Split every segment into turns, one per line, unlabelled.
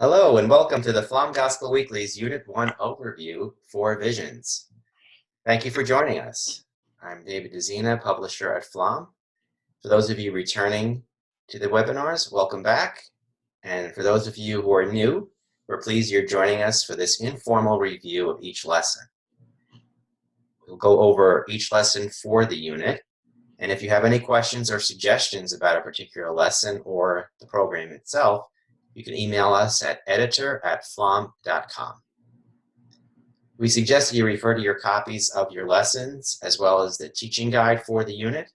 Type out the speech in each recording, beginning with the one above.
Hello and welcome to the Pflaum Gospel Weeklies Unit 1 overview for Visions. Thank you for joining us. I'm David Dezina, publisher at Pflaum. For those of you returning to the webinars, welcome back. And for those of you who are new, we're pleased you're joining us for this informal review of each lesson. We'll go over each lesson for the unit. And if you have any questions or suggestions about a particular lesson or the program itself, you can email us at editor@pflaum.com. We suggest you refer to your copies of your lessons as well as the teaching guide for the unit.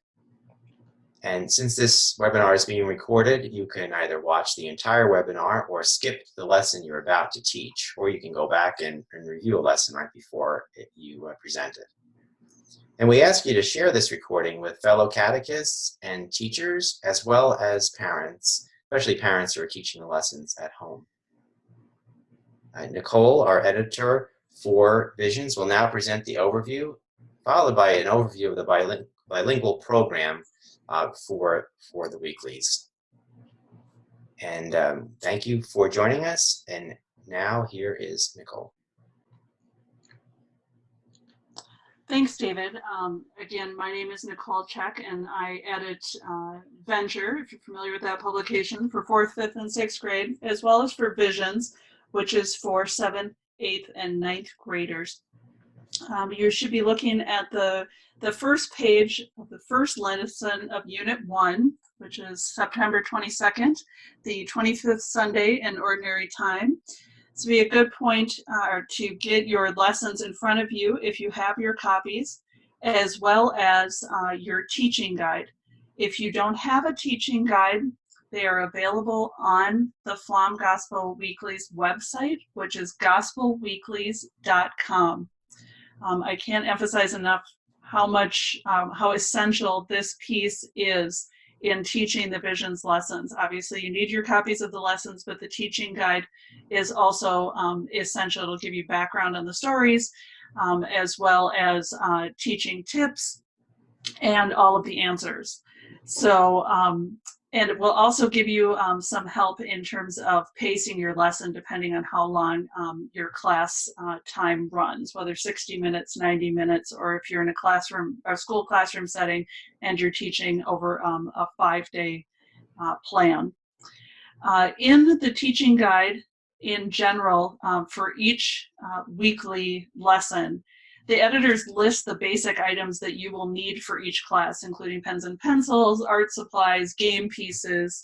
And since this webinar is being recorded, you can either watch the entire webinar or skip the lesson you're about to teach, or you can go back and review a lesson right before you present it. And we ask you to share this recording with fellow catechists and teachers, as well as parents, especially parents who are teaching the lessons at home. Nicole, our editor for Visions, will now present the overview, followed by an overview of the bilingual program for the weeklies. And thank you for joining us. And now here is Nicole.
Thanks, David. Again, my name is Nicole Check, and I edit Venture, if you're familiar with that publication, for 4th, 5th, and 6th grade, as well as for Visions, which is for 7th, 8th, and 9th graders. You should be looking at the first page of the first lesson of Unit 1, which is September 22nd, the 25th Sunday in Ordinary Time. This would be a good point to get your lessons in front of you if you have your copies, as well as your teaching guide. If you don't have a teaching guide, they are available on the Pflaum Gospel Weeklies website, which is gospelweeklies.com. I can't emphasize enough how essential this piece is in teaching the Visions lessons. Obviously, you need your copies of the lessons, but the teaching guide is also essential. It'll give you background on the stories, as well as teaching tips and all of the answers. So, and it will also give you some help in terms of pacing your lesson depending on how long your class time runs, whether 60 minutes, 90 minutes, or if you're in a classroom or school classroom setting and you're teaching over a 5-day plan. In the teaching guide in general for each weekly lesson, the editors list the basic items that you will need for each class, including pens and pencils, art supplies, game pieces,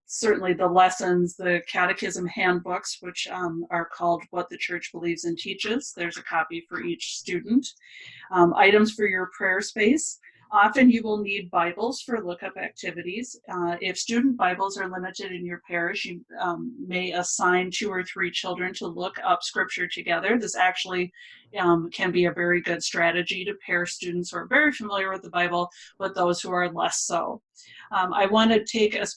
certainly the lessons, the Catechism Handbooks, which are called What the Church Believes and Teaches. There's a copy for each student. Items for your prayer space. Often you will need Bibles for lookup activities. If student Bibles are limited in your parish, you may assign 2 or 3 children to look up scripture together. This actually can be a very good strategy to pair students who are very familiar with the Bible with those who are less so. I want to take a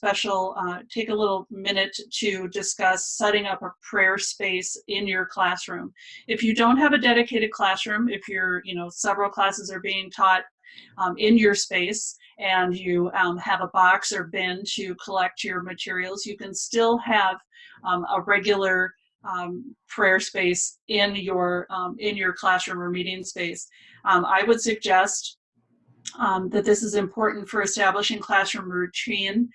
little minute to discuss setting up a prayer space in your classroom. If you don't have a dedicated classroom, if several classes are being taught in your space and you have a box or bin to collect your materials, you can still have a regular prayer space in your classroom or meeting space. I would suggest that this is important for establishing classroom routine,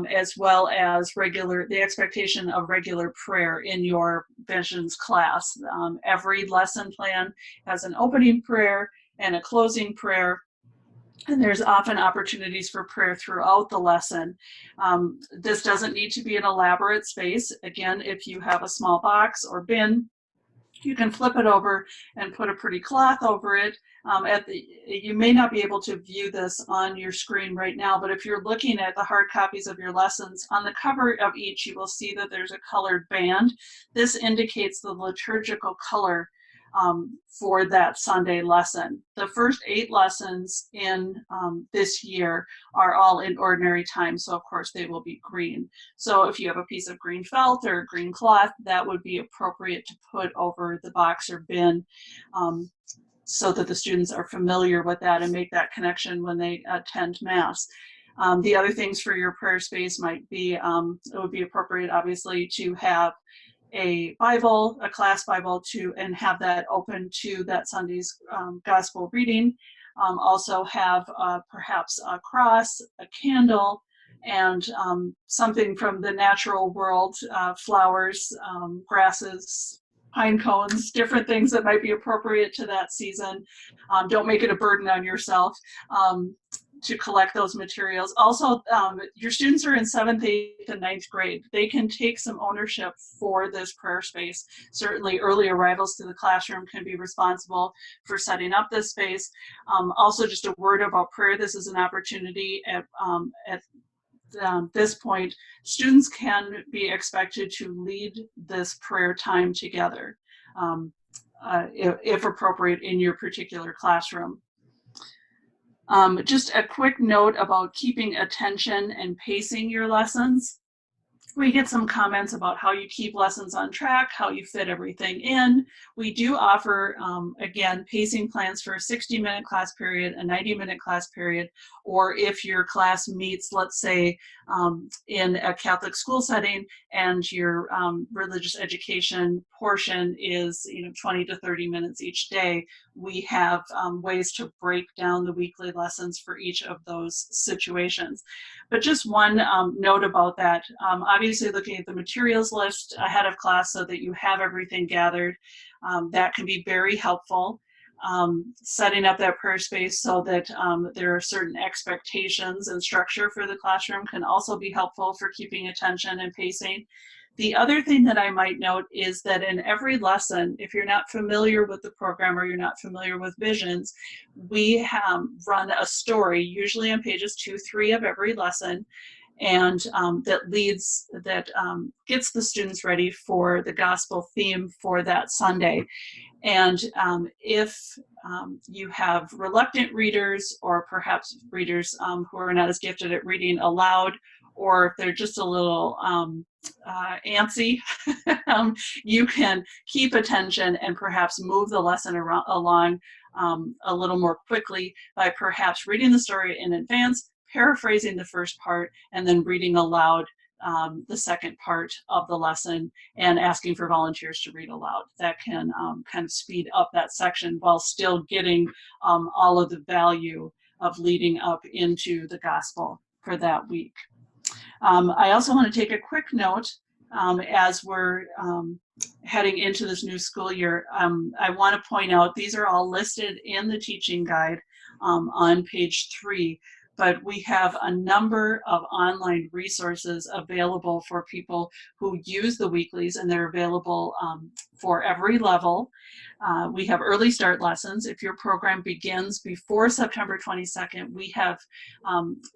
as well as the expectation of regular prayer in your Visions class. Every lesson plan has an opening prayer and a closing prayer, and there's often opportunities for prayer throughout the lesson. This doesn't need to be an elaborate space. Again, if you have a small box or bin, you can flip it over and put a pretty cloth over it. You may not be able to view this on your screen right now, but if you're looking at the hard copies of your lessons, on the cover of each, you will see that there's a colored band. This indicates the liturgical color for that Sunday lesson. The first 8 lessons in this year are all in ordinary time, so of course they will be green. So if you have a piece of green felt or green cloth, that would be appropriate to put over the box or bin so that the students are familiar with that and make that connection when they attend Mass. The other things for your prayer space might be, it would be appropriate, obviously, to have a Bible, a class Bible, and have that open to that Sunday's gospel reading. Also have perhaps a cross, a candle, and something from the natural world, flowers, grasses, pine cones, different things that might be appropriate to that season. Don't make it a burden on yourself to collect those materials. Also, your students are in 7th, 8th, and 9th grade. They can take some ownership for this prayer space. Certainly early arrivals to the classroom can be responsible for setting up this space. Also, just a word about prayer. This is an opportunity at this point, students can be expected to lead this prayer time together, if appropriate in your particular classroom. Just a quick note about keeping attention and pacing your lessons. We get some comments about how you keep lessons on track, how you fit everything in. We do offer, again, pacing plans for a 60-minute class period, a 90-minute class period, or if your class meets, let's say, in a Catholic school setting and your religious education portion is 20 to 30 minutes each day, we have ways to break down the weekly lessons for each of those situations. But just one note about that, obviously looking at the materials list ahead of class so that you have everything gathered, that can be very helpful. Setting up that prayer space so that there are certain expectations and structure for the classroom can also be helpful for keeping attention and pacing. The other thing that I might note is that in every lesson, if you're not familiar with the program or you're not familiar with Visions, we run a story, usually on pages 2, 3 of every lesson, and that gets the students ready for the gospel theme for that Sunday. And if you have reluctant readers, or perhaps readers who are not as gifted at reading aloud, or if they're just a little antsy, you can keep attention and perhaps move the lesson along a little more quickly by perhaps reading the story in advance, paraphrasing the first part, and then reading aloud the second part of the lesson and asking for volunteers to read aloud. That can kind of speed up that section while still getting all of the value of leading up into the gospel for that week. I also want to take a quick note as we're heading into this new school year. I want to point out these are all listed in the teaching guide on page 3. But we have a number of online resources available for people who use the weeklies, and they're available for every level. We have early start lessons. If your program begins before September 22nd, we have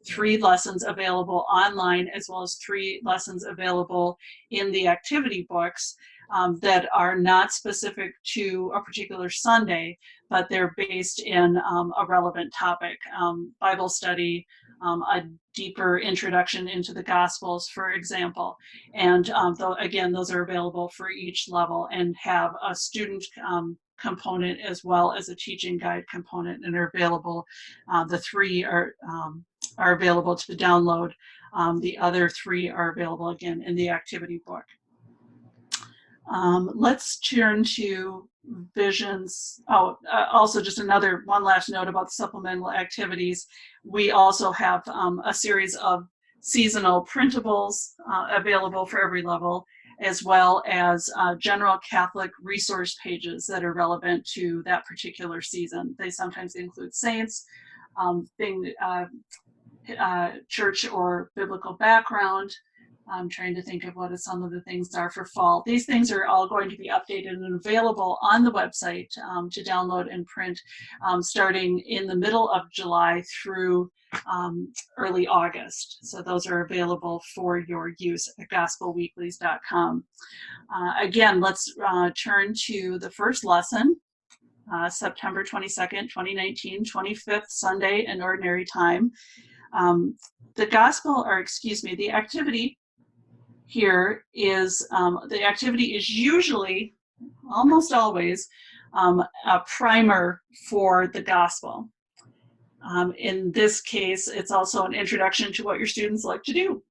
3 lessons available online, as well as 3 lessons available in the activity books that are not specific to a particular Sunday, but they're based in a relevant topic. Bible study, a deeper introduction into the Gospels, for example. And again, those are available for each level and have a student component as well as a teaching guide component, and are available. The 3 are available to download. The other 3 are available again in the activity book. Let's turn to Visions. Also just one last note about the supplemental activities. We also have a series of seasonal printables available for every level, as well as general Catholic resource pages that are relevant to that particular season. They sometimes include saints, church or biblical background. I'm trying to think of what some of the things are for fall. These things are all going to be updated and available on the website to download and print starting in the middle of July through early August. So those are available for your use at gospelweeklies.com. Again, let's turn to the first lesson, September 22nd, 2019, 25th Sunday in Ordinary Time. The activity here is, the activity is usually, almost always, a primer for the gospel. In this case, it's also an introduction to what your students like to do.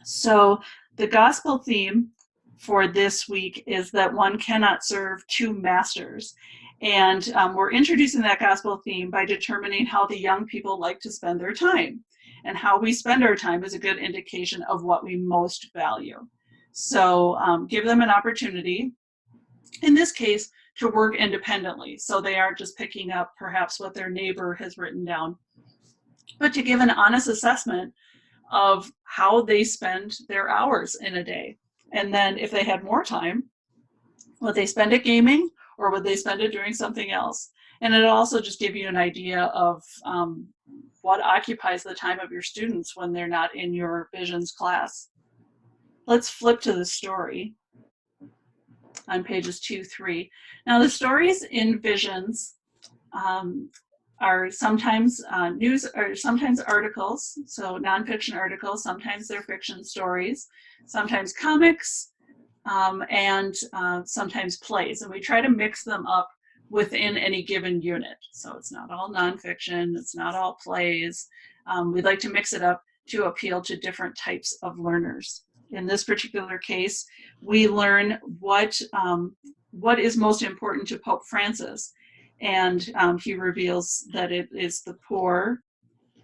So the gospel theme for this week is that one cannot serve two masters. And we're introducing that gospel theme by determining how the young people like to spend their time. And how we spend our time is a good indication of what we most value. So give them an opportunity, in this case, to work independently. So they aren't just picking up perhaps what their neighbor has written down, but to give an honest assessment of how they spend their hours in a day. And then if they had more time, would they spend it gaming or would they spend it doing something else? And it'll also just give you an idea of what occupies the time of your students when they're not in your visions class. Let's flip to the story on pages 2, 3. Now the stories in visions are sometimes news or sometimes articles, so nonfiction articles, sometimes they're fiction stories, sometimes comics, and sometimes plays. And we try to mix them up within any given unit. So it's not all nonfiction, it's not all plays. We'd like to mix it up to appeal to different types of learners. In this particular case, we learn what is most important to Pope Francis. And he reveals that it is the poor,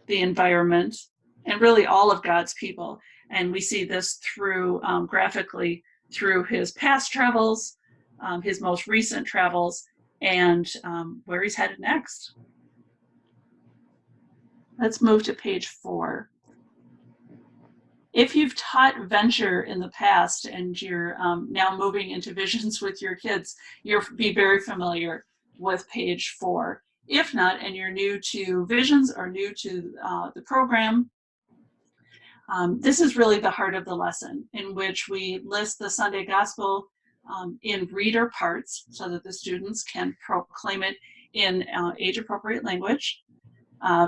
the environment, and really all of God's people. And we see this through graphically through his past travels, his most recent travels, and where he's headed next. Let's move to page 4. If you've taught venture in the past and you're now moving into visions with your kids, you'll be very familiar with page 4. If not, and you're new to visions or new to the program, this is really the heart of the lesson, in which we list the Sunday Gospel in reader parts so that the students can proclaim it in age-appropriate language.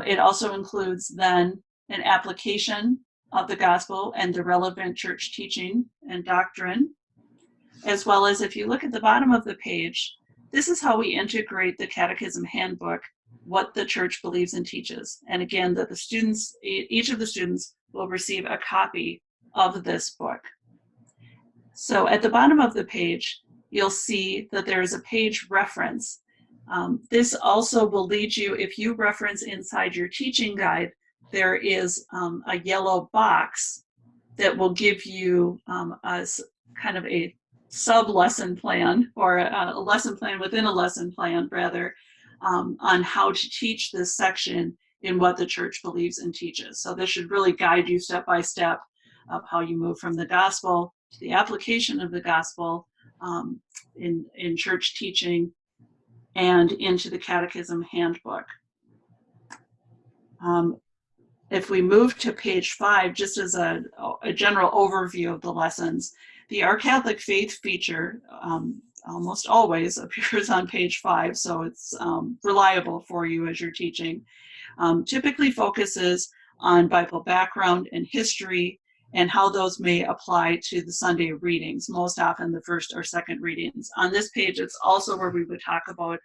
It also includes then an application of the gospel and the relevant church teaching and doctrine, as well as, if you look at the bottom of the page, this is how we integrate the Catechism Handbook, what the church believes and teaches. And again, that the students, each of the students will receive a copy of this book. So at the bottom of the page, you'll see that there is a page reference. This also will lead you, if you reference inside your teaching guide, there is a yellow box that will give you kind of a sub-lesson plan, or a lesson plan within a lesson plan, rather, on how to teach this section in what the church believes and teaches. So this should really guide you step by step of how you move from the gospel to the application of the gospel in church teaching and into the Catechism Handbook. If we move to page 5, just as a general overview of the lessons, the Our Catholic Faith feature almost always appears on page 5, so it's reliable for you as you're teaching. Typically focuses on Bible background and history and how those may apply to the Sunday readings, most often the first or second readings. On this page, it's also where we would talk about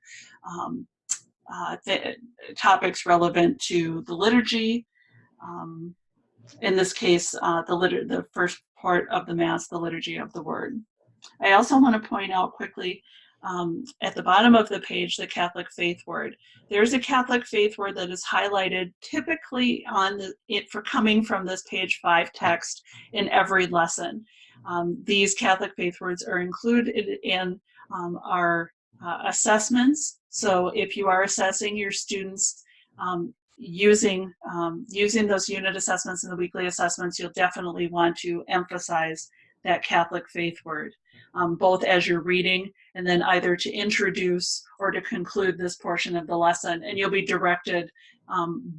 the topics relevant to the liturgy. In this case, the first part of the Mass, the Liturgy of the Word. I also want to point out quickly at the bottom of the page, the Catholic faith word. There's a Catholic faith word that is highlighted typically for coming from this page 5 text in every lesson. These Catholic faith words are included in our assessments. So if you are assessing your students using those unit assessments and the weekly assessments, you'll definitely want to emphasize that Catholic faith word, both as you're reading and then either to introduce or to conclude this portion of the lesson. And you'll be directed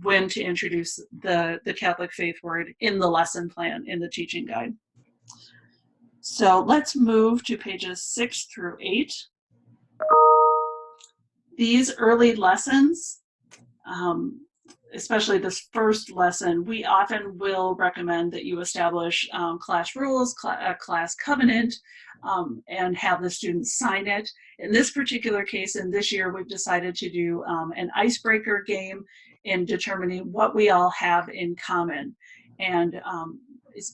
when to introduce the Catholic faith word in the lesson plan, in the teaching guide. So let's move to pages 6 through 8. These early lessons, especially this first lesson, we often will recommend that you establish class rules, a class covenant, and have the students sign it. In this particular case, and this year, we've decided to do an icebreaker game in determining what we all have in common, and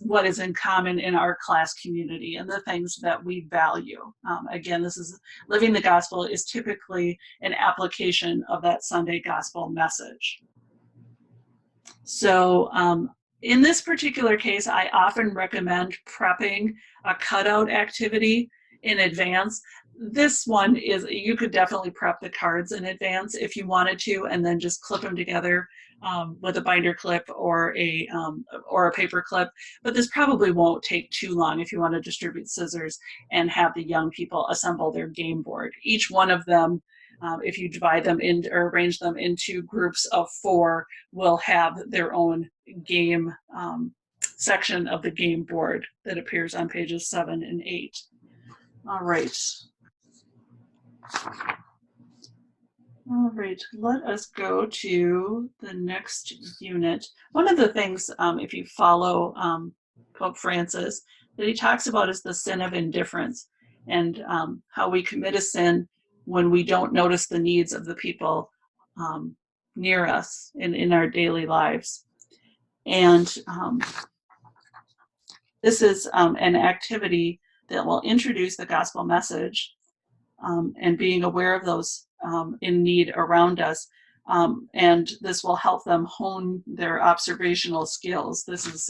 what is in common in our class community and the things that we value. Again, this is living the gospel is typically an application of that Sunday gospel message. So in this particular case, I often recommend prepping a cutout activity in advance. This one is, you could definitely prep the cards in advance if you wanted to, and then just clip them together with a binder clip or a paper clip. But this probably won't take too long if you want to distribute scissors and have the young people assemble their game board. Each one of them, if you divide them in or arrange them into groups of 4, will have their own game section of the game board that appears on pages 7 and 8. All right. All right, let us go to the next unit. One of the things, if you follow Pope Francis, that he talks about is the sin of indifference, and how we commit a sin when we don't notice the needs of the people near us in our daily lives. And this is an activity that will introduce the gospel message and being aware of those in need around us. And this will help them hone their observational skills. This is,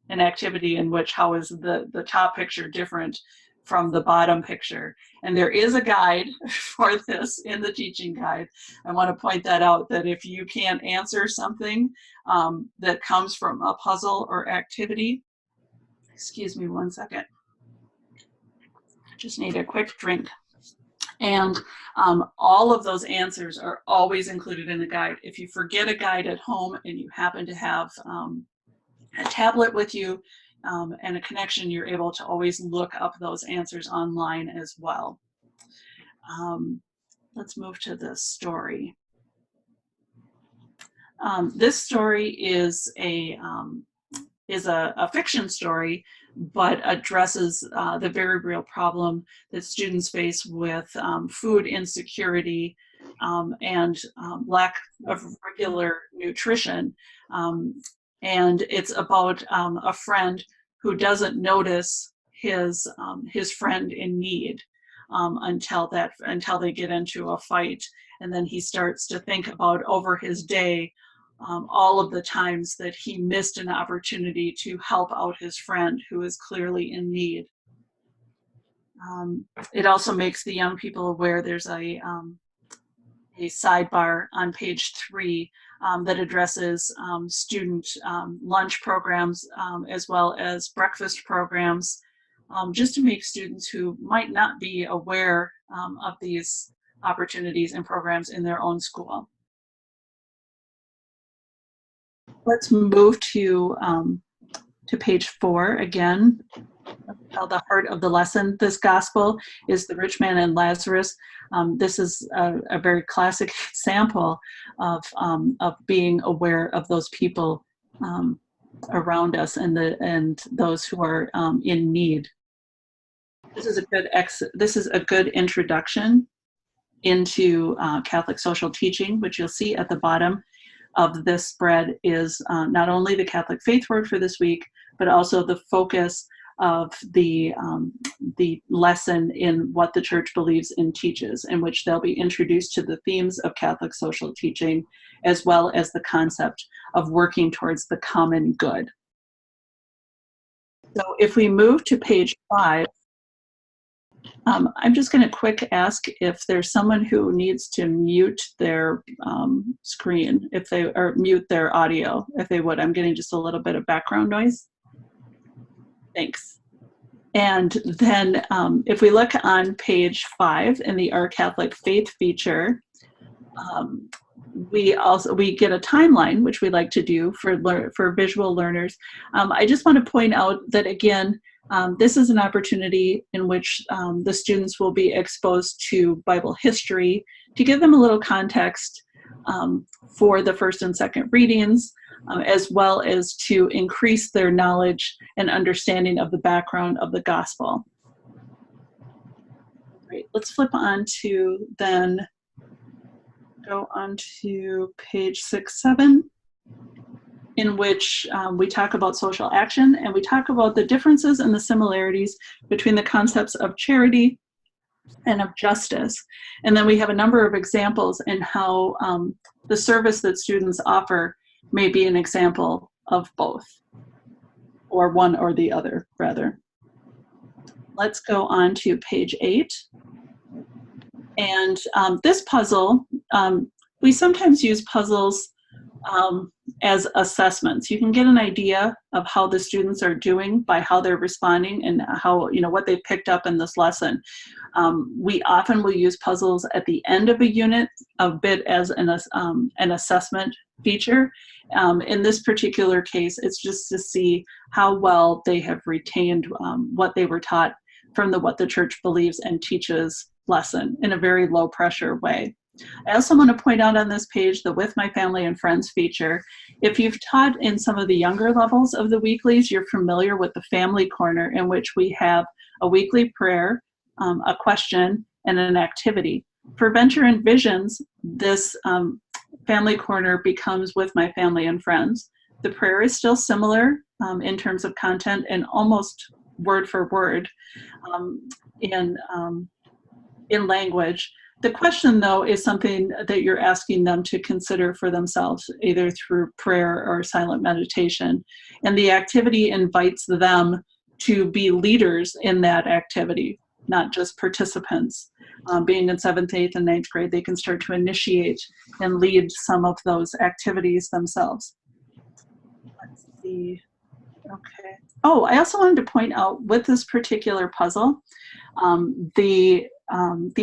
an activity in which how is the top picture different from the bottom picture. And there is a guide for this in the teaching guide. I want to point that out, that if you can't answer something that comes from a puzzle or activity, excuse me one second, just need a quick drink. And all of those answers are always included in the guide. If you forget a guide at home and you happen to have a tablet with you and a connection, you're able to always look up those answers online as well. Let's move to this story. This story is a fiction story, but addresses the very real problem that students face with food insecurity and lack of regular nutrition. And it's about a friend who doesn't notice his friend in need until they get into a fight, and then he starts to think about over his day all of the times that he missed an opportunity to help out his friend who is clearly in need. It also makes the young people aware there's a sidebar on page 3 that addresses student lunch programs as well as breakfast programs, just to make students who might not be aware of these opportunities and programs in their own school. Let's move to page 4 again. The heart of the lesson. This gospel is the Rich Man and Lazarus. This is a very classic example of being aware of those people around us and those who are in need. This is a good introduction into Catholic social teaching, which you'll see at the bottom of this spread is not only the Catholic faith word for this week, but also the focus of the lesson in what the church believes and teaches, in which they'll be introduced to the themes of Catholic social teaching, as well as the concept of working towards the common good. So if we move to page 5, I'm just going to quick ask if there's someone who needs to mute their screen, or mute their audio, if they would. I'm getting just a little bit of background noise. Thanks. And then if we look on page 5 in the Our Catholic Faith feature, we get a timeline, which we like to do for visual learners. I just want to point out that, again, this is an opportunity in which the students will be exposed to Bible history to give them a little context for the first and second readings, as well as to increase their knowledge and understanding of the background of the gospel. Great. Let's flip on to then Go on to page 6-7, in which we talk about social action, and we talk about the differences and the similarities between the concepts of charity and of justice. And then we have a number of examples in how the service that students offer may be an example of both, or one or the other, rather. Let's go on to page 8. And this puzzle, we sometimes use puzzles as assessments. You can get an idea of how the students are doing by how they're responding and how, what they've picked up in this lesson. We often will use puzzles at the end of a unit, a bit as an assessment feature. In this particular case, it's just to see how well they have retained what they were taught from the What the Church Believes and Teaches lesson in a very low pressure way. I also want to point out on this page the With My Family and Friends feature. If you've taught in some of the younger levels of the weeklies, you're familiar with the Family Corner, in which we have a weekly prayer, a question, and an activity. For Venture and Visions, this Family Corner becomes With My Family and Friends. The prayer is still similar in terms of content and almost word for word in language. The question, though, is something that you're asking them to consider for themselves, either through prayer or silent meditation. And the activity invites them to be leaders in that activity, not just participants. Being in 7th, 8th, and 9th grade, they can start to initiate and lead some of those activities themselves. Let's see. Okay. Oh, I also wanted to point out with this particular puzzle, the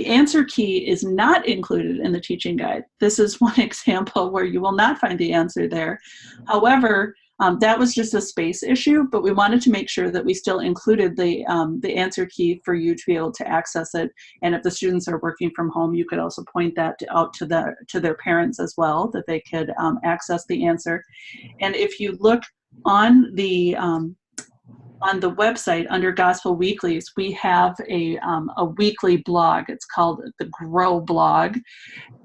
answer key is not included in the teaching guide. This is one example where you will not find the answer there. However, that was just a space issue, but we wanted to make sure that we still included the answer key for you to be able to access it. And if the students are working from home, you could also point that out to their parents as well, that they could access the answer. And if you look on the website under Gospel Weeklies, we have a weekly blog. It's called the Grow blog.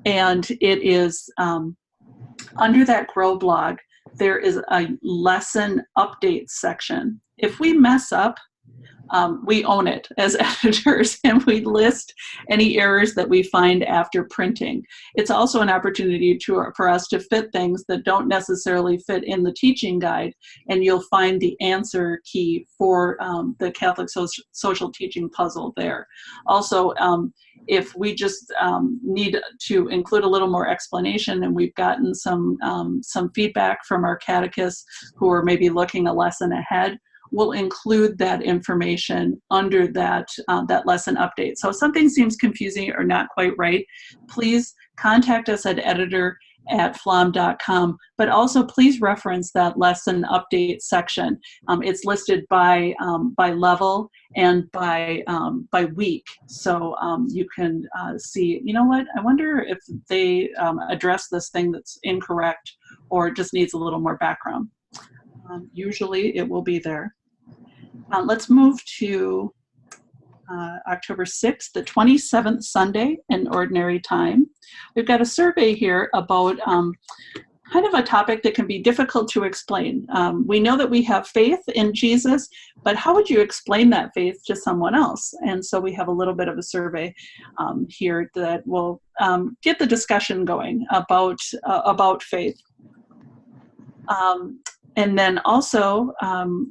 And it is under that Grow blog, there is a lesson update section. If we mess up, we own it as editors, and we list any errors that we find after printing. It's also an opportunity for us to fit things that don't necessarily fit in the teaching guide, and you'll find the answer key for the Catholic social teaching puzzle there. Also, if we just need to include a little more explanation, and we've gotten some feedback from our catechists who are maybe looking a lesson ahead, we'll include that information under that lesson update. So if something seems confusing or not quite right, please contact us at editor@pflaum.com, but also please reference that lesson update section. It's listed by level and by week. So you can see, you know what, I wonder if they address this thing that's incorrect or just needs a little more background. Usually it will be there. Let's move to October 6th, the 27th Sunday in Ordinary Time. We've got a survey here about kind of a topic that can be difficult to explain. We know that we have faith in Jesus, but how would you explain that faith to someone else? And so we have a little bit of a survey here that will get the discussion going about faith. And then also,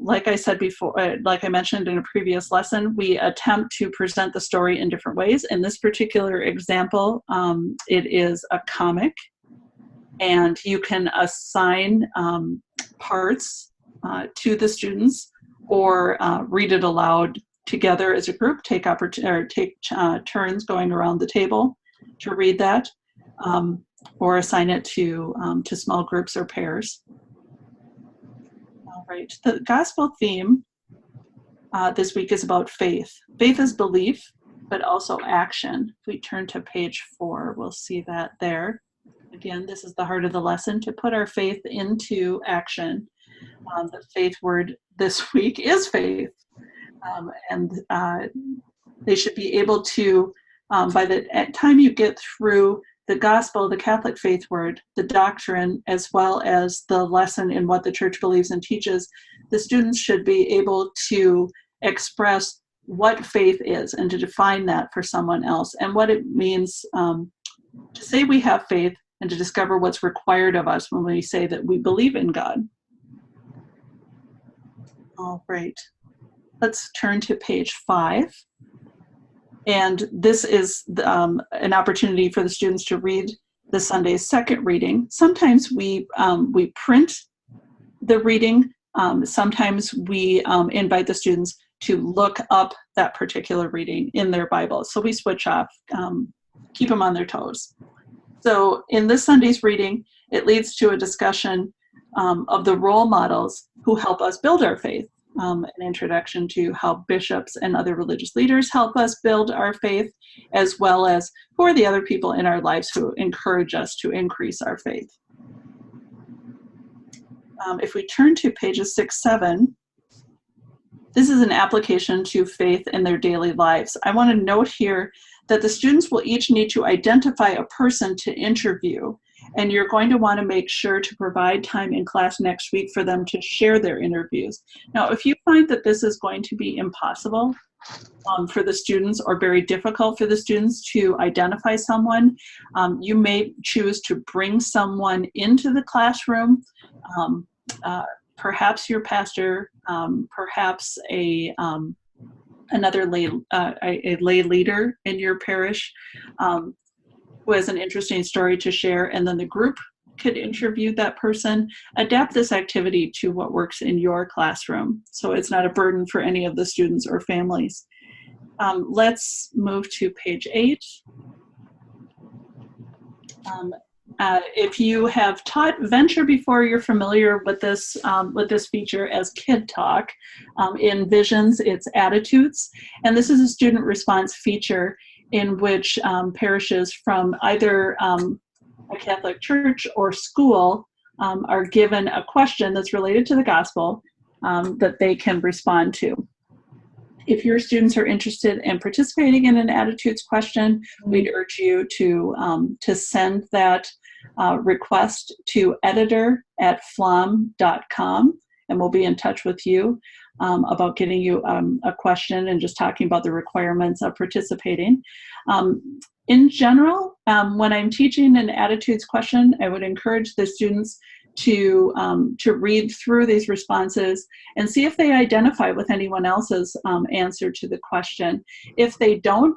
like I said before, like I mentioned in a previous lesson, we attempt to present the story in different ways. In this particular example, it is a comic, and you can assign parts to the students or read it aloud together as a group, take turns going around the table to read that, or assign it to small groups or pairs. All right, the gospel theme this week is about faith. Faith is belief, but also action. If we turn to page 4, we'll see that there. Again, this is the heart of the lesson, to put our faith into action. The faith word this week is faith. And they should be able to, by the time you get through the gospel, the Catholic faith word, the doctrine, as well as the lesson in what the church believes and teaches, the students should be able to express what faith is and to define that for someone else and what it means to say we have faith and to discover what's required of us when we say that we believe in God. All right, let's turn to page 5. And this is an opportunity for the students to read the Sunday's second reading. Sometimes we print the reading. Sometimes we invite the students to look up that particular reading in their Bible. So we switch off, keep them on their toes. So in this Sunday's reading, it leads to a discussion of the role models who help us build our faith. An introduction to how bishops and other religious leaders help us build our faith, as well as who are the other people in our lives who encourage us to increase our faith. If we turn to pages 6, 7, this is an application to faith in their daily lives. I want to note here that the students will each need to identify a person to interview, and you're going to want to make sure to provide time in class next week for them to share their interviews. Now, if you find that this is going to be impossible for the students or very difficult for the students to identify someone, you may choose to bring someone into the classroom, perhaps your pastor, perhaps another lay leader in your parish, who has an interesting story to share, and then the group could interview that person. Adapt this activity to what works in your classroom, so it's not a burden for any of the students or families. Let's move to page 8. If you have taught Venture before, you're familiar with this feature as Kid Talk. In Visions, it's Attitudes, and this is a student response feature in which parishes from either a Catholic church or school are given a question that's related to the gospel that they can respond to. If your students are interested in participating in an attitudes question, we'd urge you to send that request to editor@pflaum.com, and we'll be in touch with you about getting you a question and just talking about the requirements of participating. In general, when I'm teaching an attitudes question, I would encourage the students to read through these responses and see if they identify with anyone else's answer to the question. If they don't,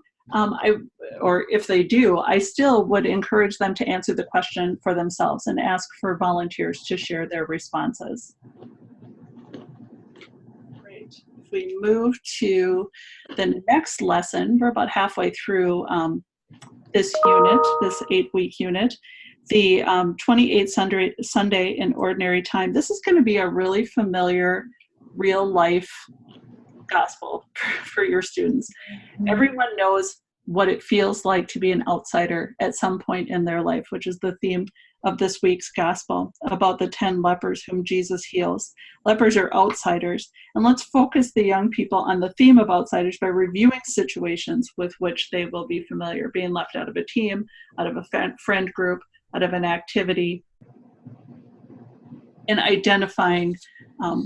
or if they do, I still would encourage them to answer the question for themselves and ask for volunteers to share their responses. Great. If we move to the next lesson, we're about halfway through this unit, this 8-week unit. The 28th Sunday in Ordinary Time. This is going to be a really familiar, real-life gospel for your students. Everyone knows what it feels like to be an outsider at some point in their life, which is the theme of this week's gospel, about the 10 lepers whom Jesus heals. Lepers are outsiders, and let's focus the young people on the theme of outsiders by reviewing situations with which they will be familiar, being left out of a team, out of a friend group, out of an activity, and identifying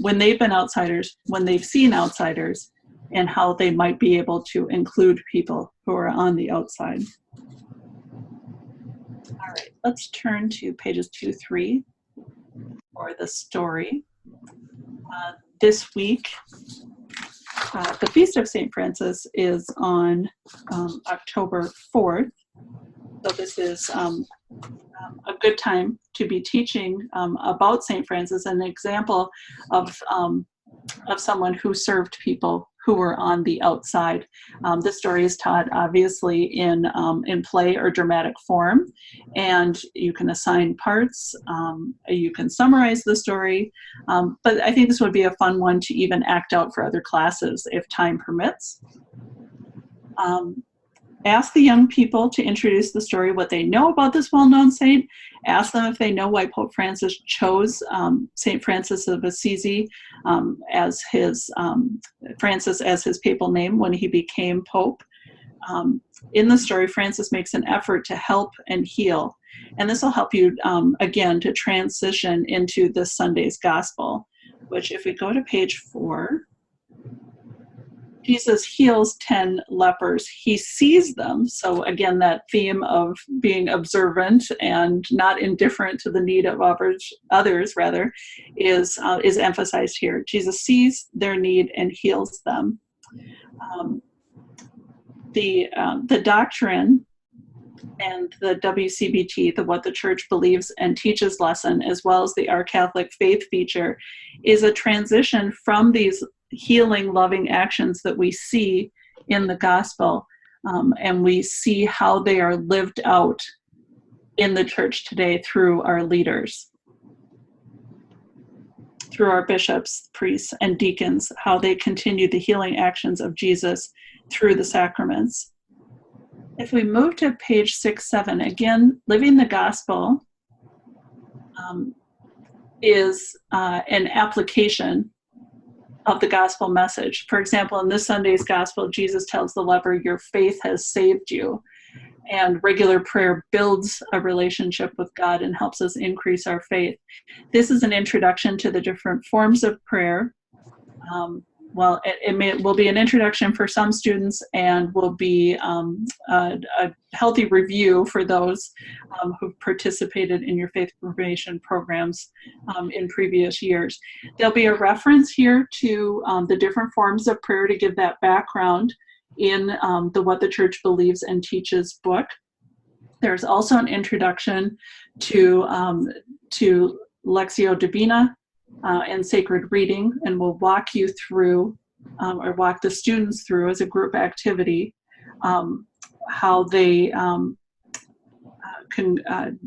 when they've been outsiders, when they've seen outsiders, and how they might be able to include people who are on the outside. All right, let's turn to pages 2, 3 for the story. This week, the Feast of St. Francis is on October 4th. So this is a good time to be teaching about St. Francis, an example of someone who served people who were on the outside. This story is taught obviously in play or dramatic form, and you can assign parts, you can summarize the story, but I think this would be a fun one to even act out for other classes if time permits. Ask the young people to introduce the story, what they know about this well-known saint. Ask them if they know why Pope Francis chose St. Francis of Assisi as his Francis as his papal name when he became Pope. in the story, Francis makes an effort to help and heal. And this will help you, again, to transition into this Sunday's gospel, which if we go to page 4, Jesus heals 10 lepers. He sees them. So again, that theme of being observant and not indifferent to the need of others rather, is emphasized here. Jesus sees their need and heals them. The doctrine and the WCBT, the What the Church Believes and Teaches lesson, as well as the Our Catholic Faith feature, is a transition from these healing, loving actions that we see in the gospel, and we see how they are lived out in the church today through our leaders, through our bishops, priests, and deacons, how they continue the healing actions of Jesus through the sacraments. If we move to page 6, 7, again, living the gospel is an application of the gospel message. For example, in this Sunday's gospel, Jesus tells the leper, "Your faith has saved you." And regular prayer builds a relationship with God and helps us increase our faith. This is an introduction to the different forms of prayer. It will be an introduction for some students and will be a healthy review for those who've participated in your faith formation programs in previous years. There'll be a reference here to the different forms of prayer to give that background in the What the Church Believes and Teaches book. There's also an introduction to Lectio Divina, and sacred reading, and we'll walk you through, or walk the students through as a group activity, how they can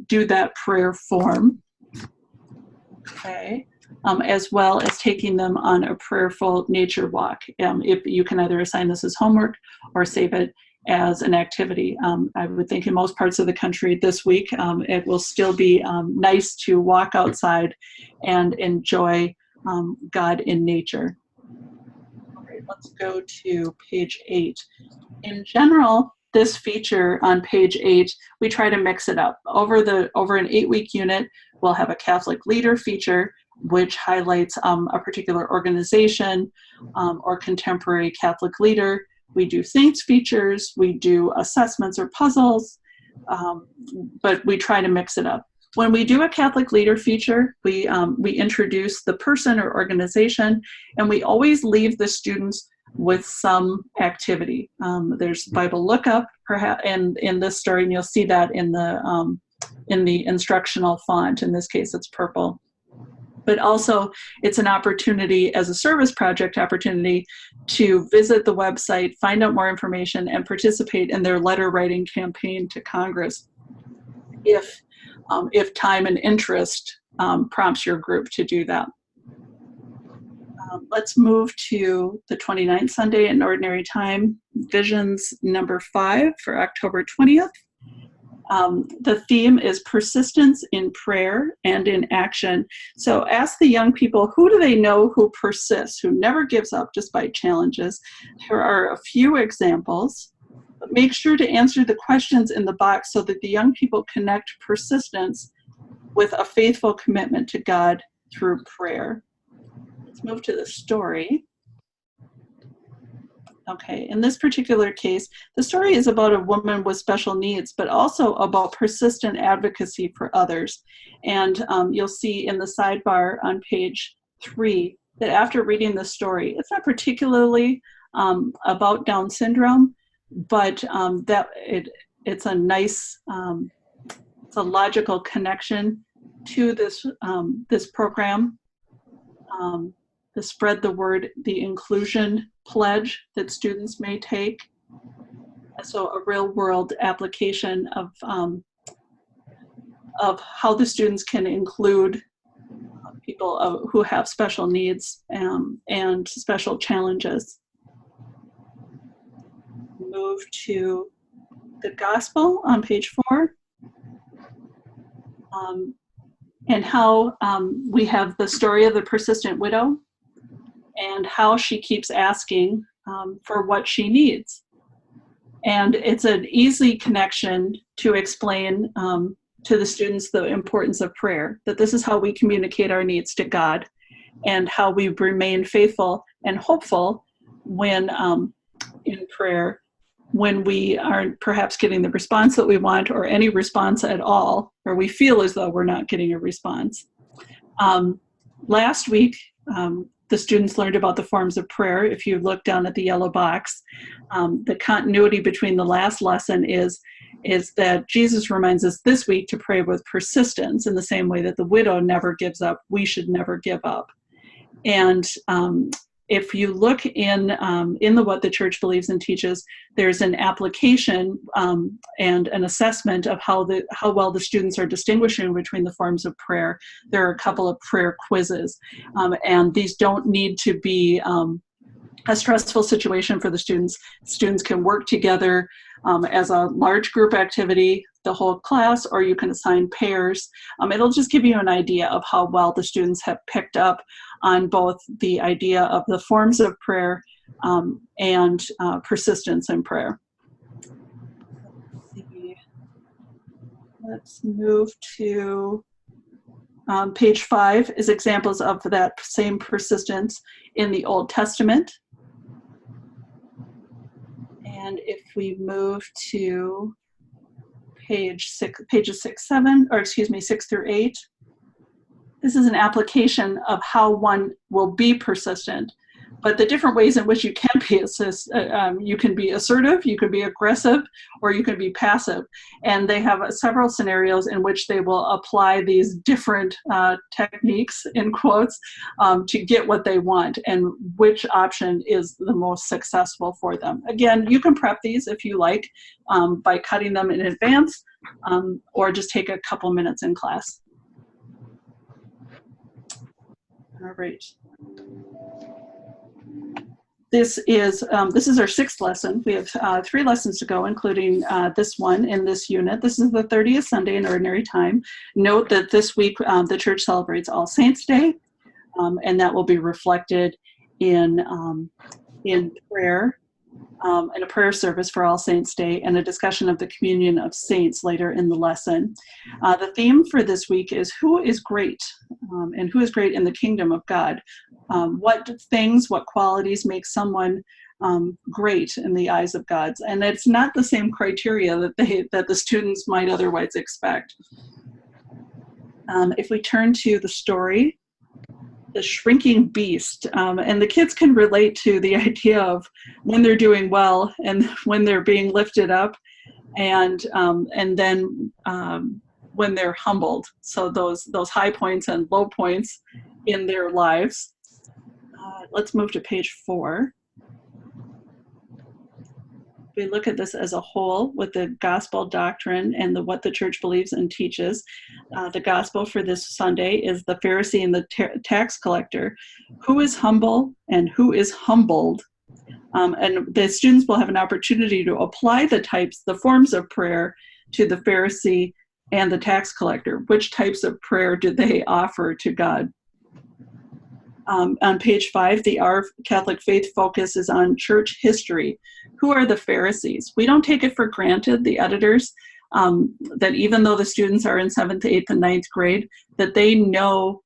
do that prayer form, okay, as well as taking them on a prayerful nature walk. If you can either assign this as homework or save it as an activity. I would think in most parts of the country this week, it will still be nice to walk outside and enjoy God in nature. All right, let's go to page 8. In general, this feature on page 8, we try to mix it up. Over an 8-week unit, we'll have a Catholic leader feature, which highlights a particular organization or contemporary Catholic leader. We do saints features, we do assessments or puzzles, but we try to mix it up. When we do a Catholic leader feature, we introduce the person or organization, and we always leave the students with some activity. There's Bible lookup, perhaps, in this story, and you'll see that in the instructional font. In this case, it's purple. But also, it's an opportunity as a service project opportunity to visit the website, find out more information, and participate in their letter writing campaign to Congress if time and interest prompts your group to do that. Let's move to the 29th Sunday in Ordinary Time, Visions number 5 for October 20th. The theme is persistence in prayer and in action. So ask the young people, who do they know who persists, who never gives up despite challenges? Here are a few examples. But make sure to answer the questions in the box so that the young people connect persistence with a faithful commitment to God through prayer. Let's move to the story. Okay, in this particular case, the story is about a woman with special needs, but also about persistent advocacy for others. And you'll see in the sidebar on page 3 that after reading the story, it's not particularly about Down syndrome, but it's a nice, it's a logical connection to this program. The Spread the Word, the inclusion pledge that students may take. So a real world application of how the students can include people who have special needs and special challenges. Move to the gospel on page 4. And how we have the story of the persistent widow and how she keeps asking for what she needs. And it's an easy connection to explain to the students the importance of prayer, that this is how we communicate our needs to God and how we remain faithful and hopeful when in prayer, when we aren't perhaps getting the response that we want or any response at all, or we feel as though we're not getting a response. Last week, the students learned about the forms of prayer. If you look down at the yellow box, the continuity between the last lesson is that Jesus reminds us this week to pray with persistence in the same way that the widow never gives up. We should never give up. And if you look in the What the Church Believes and Teaches, there's an application and an assessment of how well the students are distinguishing between the forms of prayer. There are a couple of prayer quizzes, and these don't need to be a stressful situation for the students. Students can work together as a large group activity, the whole class, or you can assign pairs. It'll just give you an idea of how well the students have picked up on both the idea of the forms of prayer and persistence in prayer. Let's move to page 5 is examples of that same persistence in the Old Testament. And if we move to pages 6 through 8, this is an application of how one will be persistent, but the different ways in which you can be you can be assertive, you can be aggressive, or you can be passive. And they have several scenarios in which they will apply these different techniques, in quotes, to get what they want and which option is the most successful for them. Again, you can prep these if you like by cutting them in advance or just take a couple minutes in class. All right. This is our 6th lesson. We have 3 lessons to go, including this one in this unit. This is the 30th Sunday in Ordinary Time. Note that this week the church celebrates All Saints' Day, and that will be reflected in prayer, in a prayer service for All Saints' Day, and a discussion of the communion of saints later in the lesson. The theme for this week is who is great, and who is great in the kingdom of God. What things, what qualities make someone great in the eyes of God? And it's not the same criteria that the students might otherwise expect. If we turn to the story, the shrinking beast, and the kids can relate to the idea of when they're doing well and when they're being lifted up, and then when they're humbled. So those high points and low points in their lives. Let's move to page 4. We look at this as a whole with the Gospel Doctrine and what the church believes and teaches. The gospel for this Sunday is the Pharisee and the tax collector. Who is humble and who is humbled? And the students will have an opportunity to apply the forms of prayer to the Pharisee and the tax collector. Which types of prayer do they offer to God? On page 5, the Our Catholic Faith focus is on church history. Who are the Pharisees? We don't take it for granted, the editors, that even though the students are in 7th, 8th, and 9th grade, that they know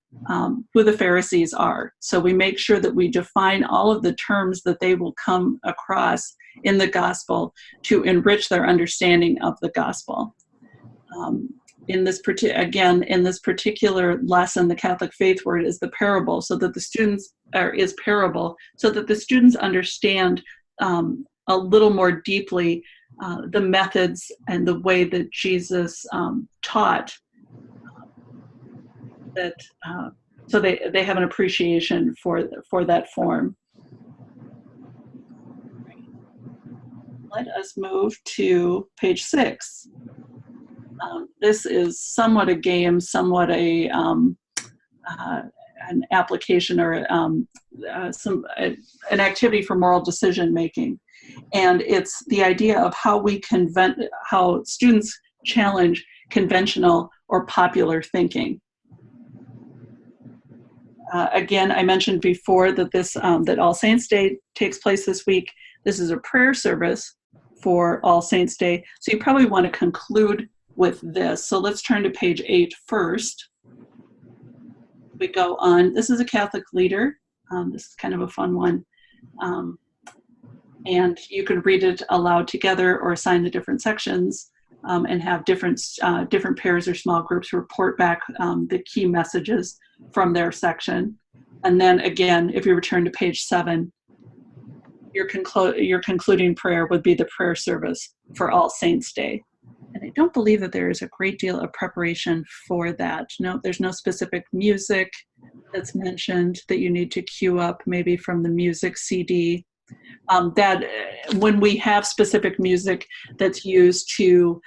who the Pharisees are. So we make sure that we define all of the terms that they will come across in the gospel to enrich their understanding of the gospel. In this particular lesson, the Catholic faith word is the parable, so that the students understand a little more deeply the methods and the way that Jesus taught. So they have an appreciation for that form. Let us move to page 6. This is somewhat a game, somewhat an application or an activity for moral decision making, and it's the idea of how students challenge conventional or popular thinking. Again, I mentioned before that that All Saints' Day takes place this week. This is a prayer service for All Saints Day. So you probably want to conclude with this. So let's turn to page 8 first. We go on. This is a Catholic leader. This is kind of a fun one. And you can read it aloud together or assign the different sections and have different pairs or small groups report back the key messages from their section. And then again, if you return to page 7, your concluding prayer would be the prayer service for All Saints Day. And I don't believe that there is a great deal of preparation for that. No, there's no specific music that's mentioned that you need to queue up, maybe from the music CD. That when we have specific music that's used to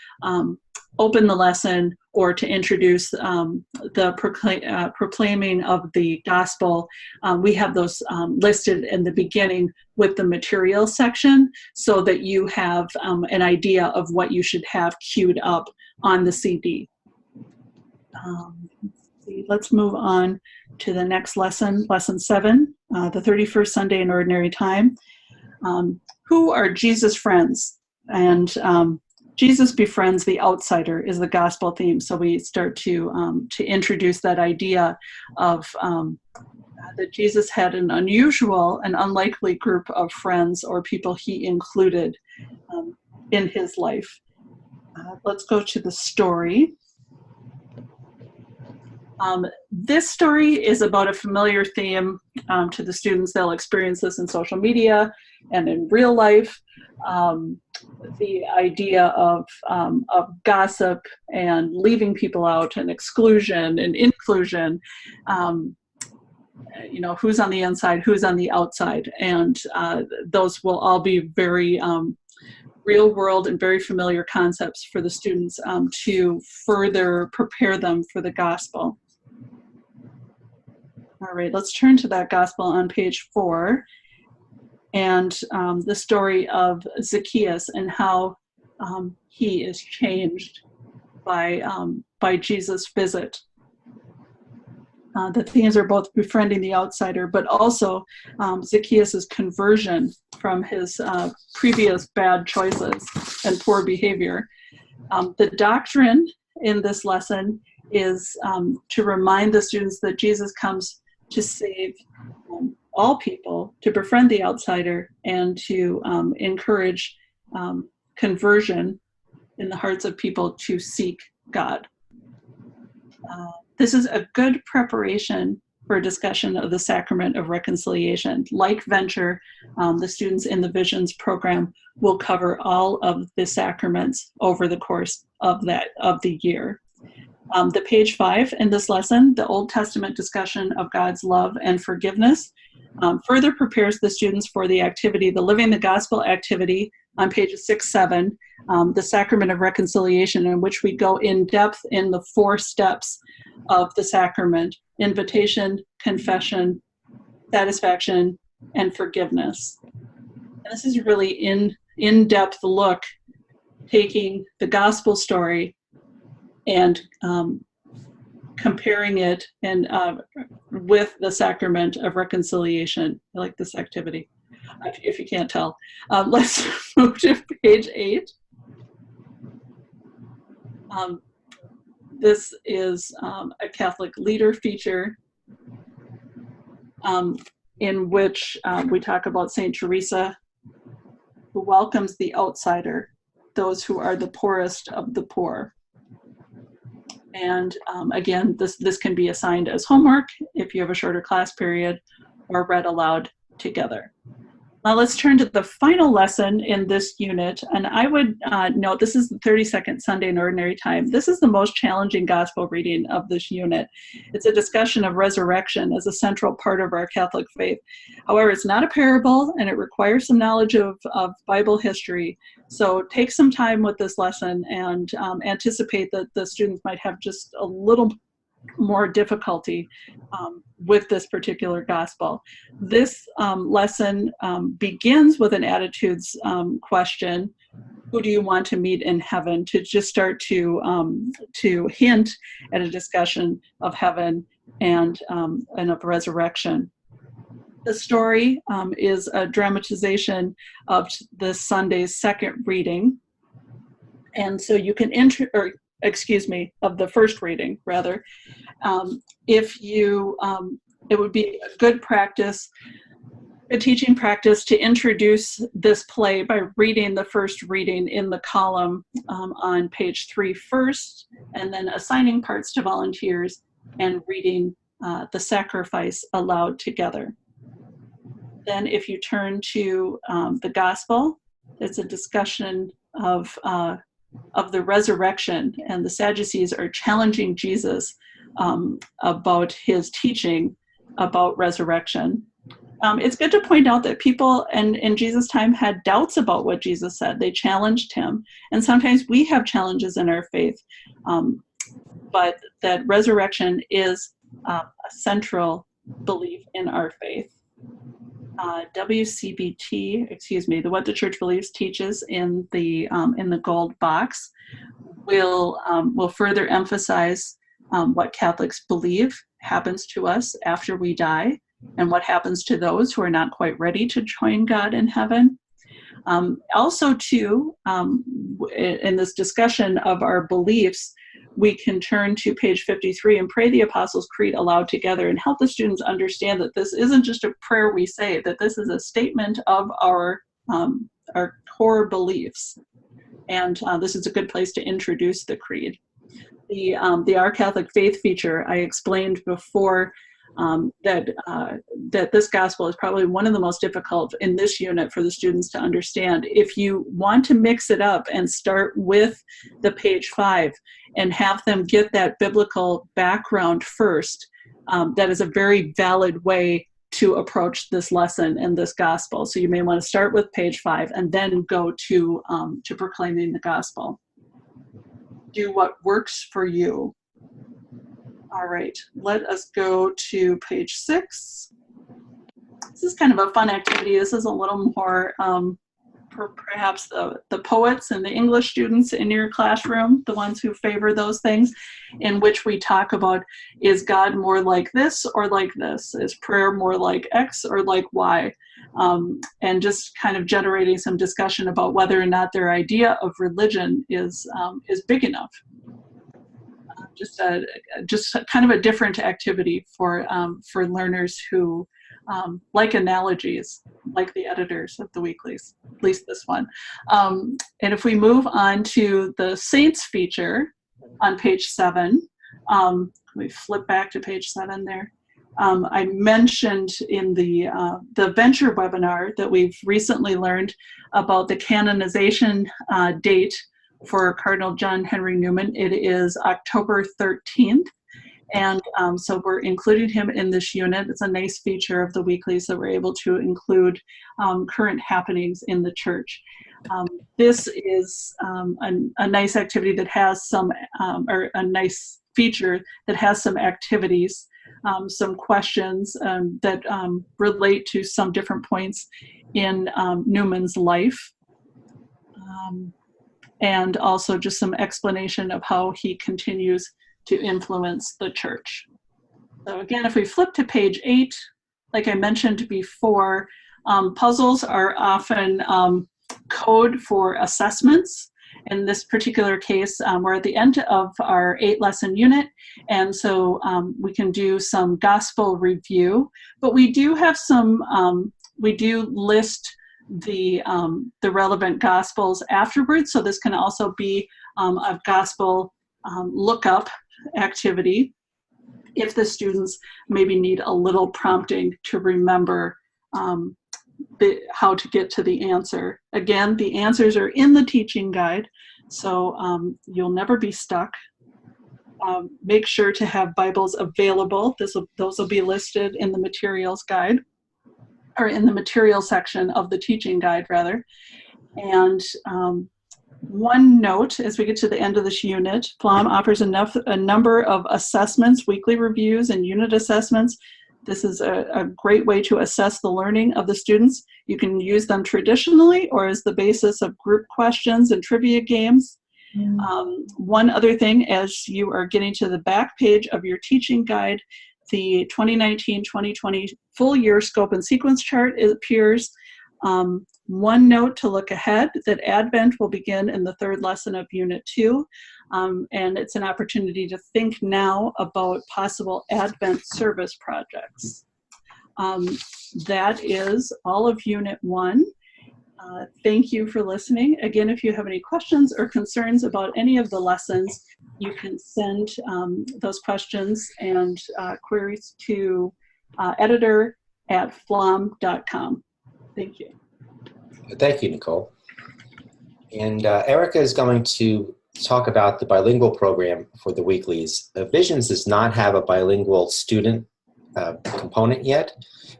open the lesson or to introduce the proclaiming of the gospel, we have those listed in the beginning with the material section so that you have an idea of what you should have queued up on the CD. Let's move on to the next lesson, lesson 7, the 31st Sunday in Ordinary Time. Who are Jesus' friends? And Jesus befriends the outsider is the gospel theme. So we start to introduce that idea of that Jesus had an unusual and unlikely group of friends or people he included in his life. Let's go to the story. This story is about a familiar theme to the students. They'll experience this in social media and in real life. The idea of gossip and leaving people out and exclusion and inclusion. Who's on the inside, who's on the outside. And those will all be very real world and very familiar concepts for the students to further prepare them for the gospel. All right, let's turn to that gospel on page 4 and the story of Zacchaeus and how he is changed by Jesus' visit. The themes are both befriending the outsider, but also Zacchaeus' conversion from his previous bad choices and poor behavior. The doctrine in this lesson is to remind the students that Jesus comes to save all people, to befriend the outsider, and to encourage conversion in the hearts of people to seek God. This is a good preparation for a discussion of the Sacrament of Reconciliation. Like Venture, the students in the Visions program will cover all of the sacraments over the course of the year. The page 5 in this lesson, the Old Testament discussion of God's love and forgiveness, further prepares the students for the activity, the Living the Gospel activity on pages 6, 7, the Sacrament of Reconciliation, in which we go in depth in the 4 steps of the sacrament: invitation, confession, satisfaction, and forgiveness. And this is really in-depth look, taking the gospel story and comparing it and with the Sacrament of Reconciliation. I like this activity, if you can't tell. Let's move to page 8. This is a Catholic leader feature in which we talk about St. Teresa, who welcomes the outsider, those who are the poorest of the poor. And again, this can be assigned as homework if you have a shorter class period, or read aloud together. Now let's turn to the final lesson in this unit, and I would note this is the 32nd Sunday in Ordinary Time. This is the most challenging gospel reading of this unit. It's a discussion of resurrection as a central part of our Catholic faith. However, it's not a parable, and it requires some knowledge of Bible history. So take some time with this lesson and anticipate that the students might have just a little more difficulty with this particular gospel. This lesson begins with an attitudes question: who do you want to meet in heaven? To just start to hint at a discussion of heaven and of resurrection. The story is a dramatization of this Sunday's second reading. And so you can of the first reading, rather. It would be a good practice, a teaching practice, to introduce this play by reading the first reading in the column on page 3 first, and then assigning parts to volunteers and reading the sacrifice aloud together. Then if you turn to the gospel, it's a discussion of the resurrection, and the Sadducees are challenging Jesus about his teaching about resurrection. It's good to point out that people in Jesus' time had doubts about what Jesus said. They challenged him, and sometimes we have challenges in our faith, but that resurrection is a central belief in our faith. WCBT, the What the Church Believes teaches in the gold box will further emphasize what Catholics believe happens to us after we die, and what happens to those who are not quite ready to join God in heaven. Also, too, in this discussion of our beliefs, we can turn to page 53 and pray the Apostles' Creed aloud together and help the students understand that this isn't just a prayer we say, that this is a statement of our core beliefs. And this is a good place to introduce the Creed. The Our Catholic Faith feature, I explained before that this gospel is probably one of the most difficult in this unit for the students to understand. If you want to mix it up and start with the page 5 and have them get that biblical background first, that is a very valid way to approach this lesson and this gospel. So you may want to start with page 5 and then go to proclaiming the gospel. Do what works for you. All right, let us go to page 6. This is kind of a fun activity. This is a little more for perhaps the poets and the English students in your classroom, the ones who favor those things, in which we talk about, is God more like this or like this? Is prayer more like X or like Y? And just kind of generating some discussion about whether or not their idea of religion is big enough. Just kind of a different activity for learners who like analogies, like the editors of the weeklies, at least this one. And if we move on to the Saints feature on page 7, we flip back to page 7 there. I mentioned in the Venture webinar that we've recently learned about the canonization date for Cardinal John Henry Newman. It is October 13th. And so we're including him in this unit. It's a nice feature of the weeklies that we're able to include current happenings in the church. This is a nice activity that has some, or a nice feature that has some activities, some questions that relate to some different points in Newman's life. And also just some explanation of how he continues to influence the church. So again, if we flip to page 8, like I mentioned before, puzzles are often code for assessments. In this particular case, we're at the end of our 8-lesson unit, and so we can do some gospel review, but we do have some, we do list the relevant gospels afterwards, so this can also be a gospel lookup activity if the students maybe need a little prompting to remember how to get to the answer. Again, the answers are in the teaching guide, so you'll never be stuck. Make sure to have Bibles available. Those will be listed in the materials guide, or in the material section of the teaching guide, rather. And one note, as we get to the end of this unit, Pflaum offers a number of assessments, weekly reviews, and unit assessments. This is a great way to assess the learning of the students. You can use them traditionally or as the basis of group questions and trivia games. One other thing, as you are getting to the back page of your teaching guide, the 2019-2020 full year scope and sequence chart appears. One note to look ahead, that Advent will begin in the third lesson of Unit 2, and it's an opportunity to think now about possible Advent service projects. That is all of Unit 1. Thank you for listening. Again, if you have any questions or concerns about any of the lessons, you can send those questions and queries to editor@pflaum.com. Thank you.
Thank you, Nicole. And Erica is going to talk about the bilingual program for the Weeklies. Visions does not have a bilingual student component yet,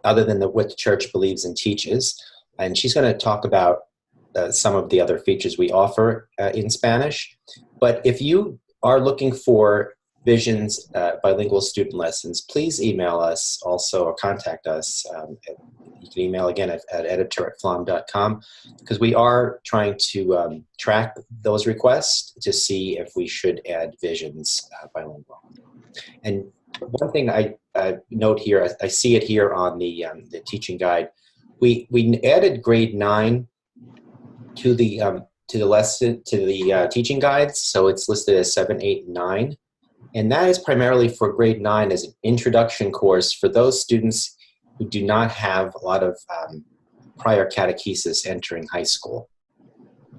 other than what the church believes and teaches. And she's going to talk about some of the other features we offer in Spanish. But if you are looking for Visions bilingual student lessons, please email us also or contact us. You can email again at editor@pflaum.com, because we are trying to track those requests to see if we should add Visions bilingual. And one thing I note here, I see it here on the teaching guide. We added grade 9 to the lesson, to the teaching guides, so it's listed as 7, 8, and 9, and that is primarily for grade 9 as an introduction course for those students who do not have a lot of prior catechesis entering high school.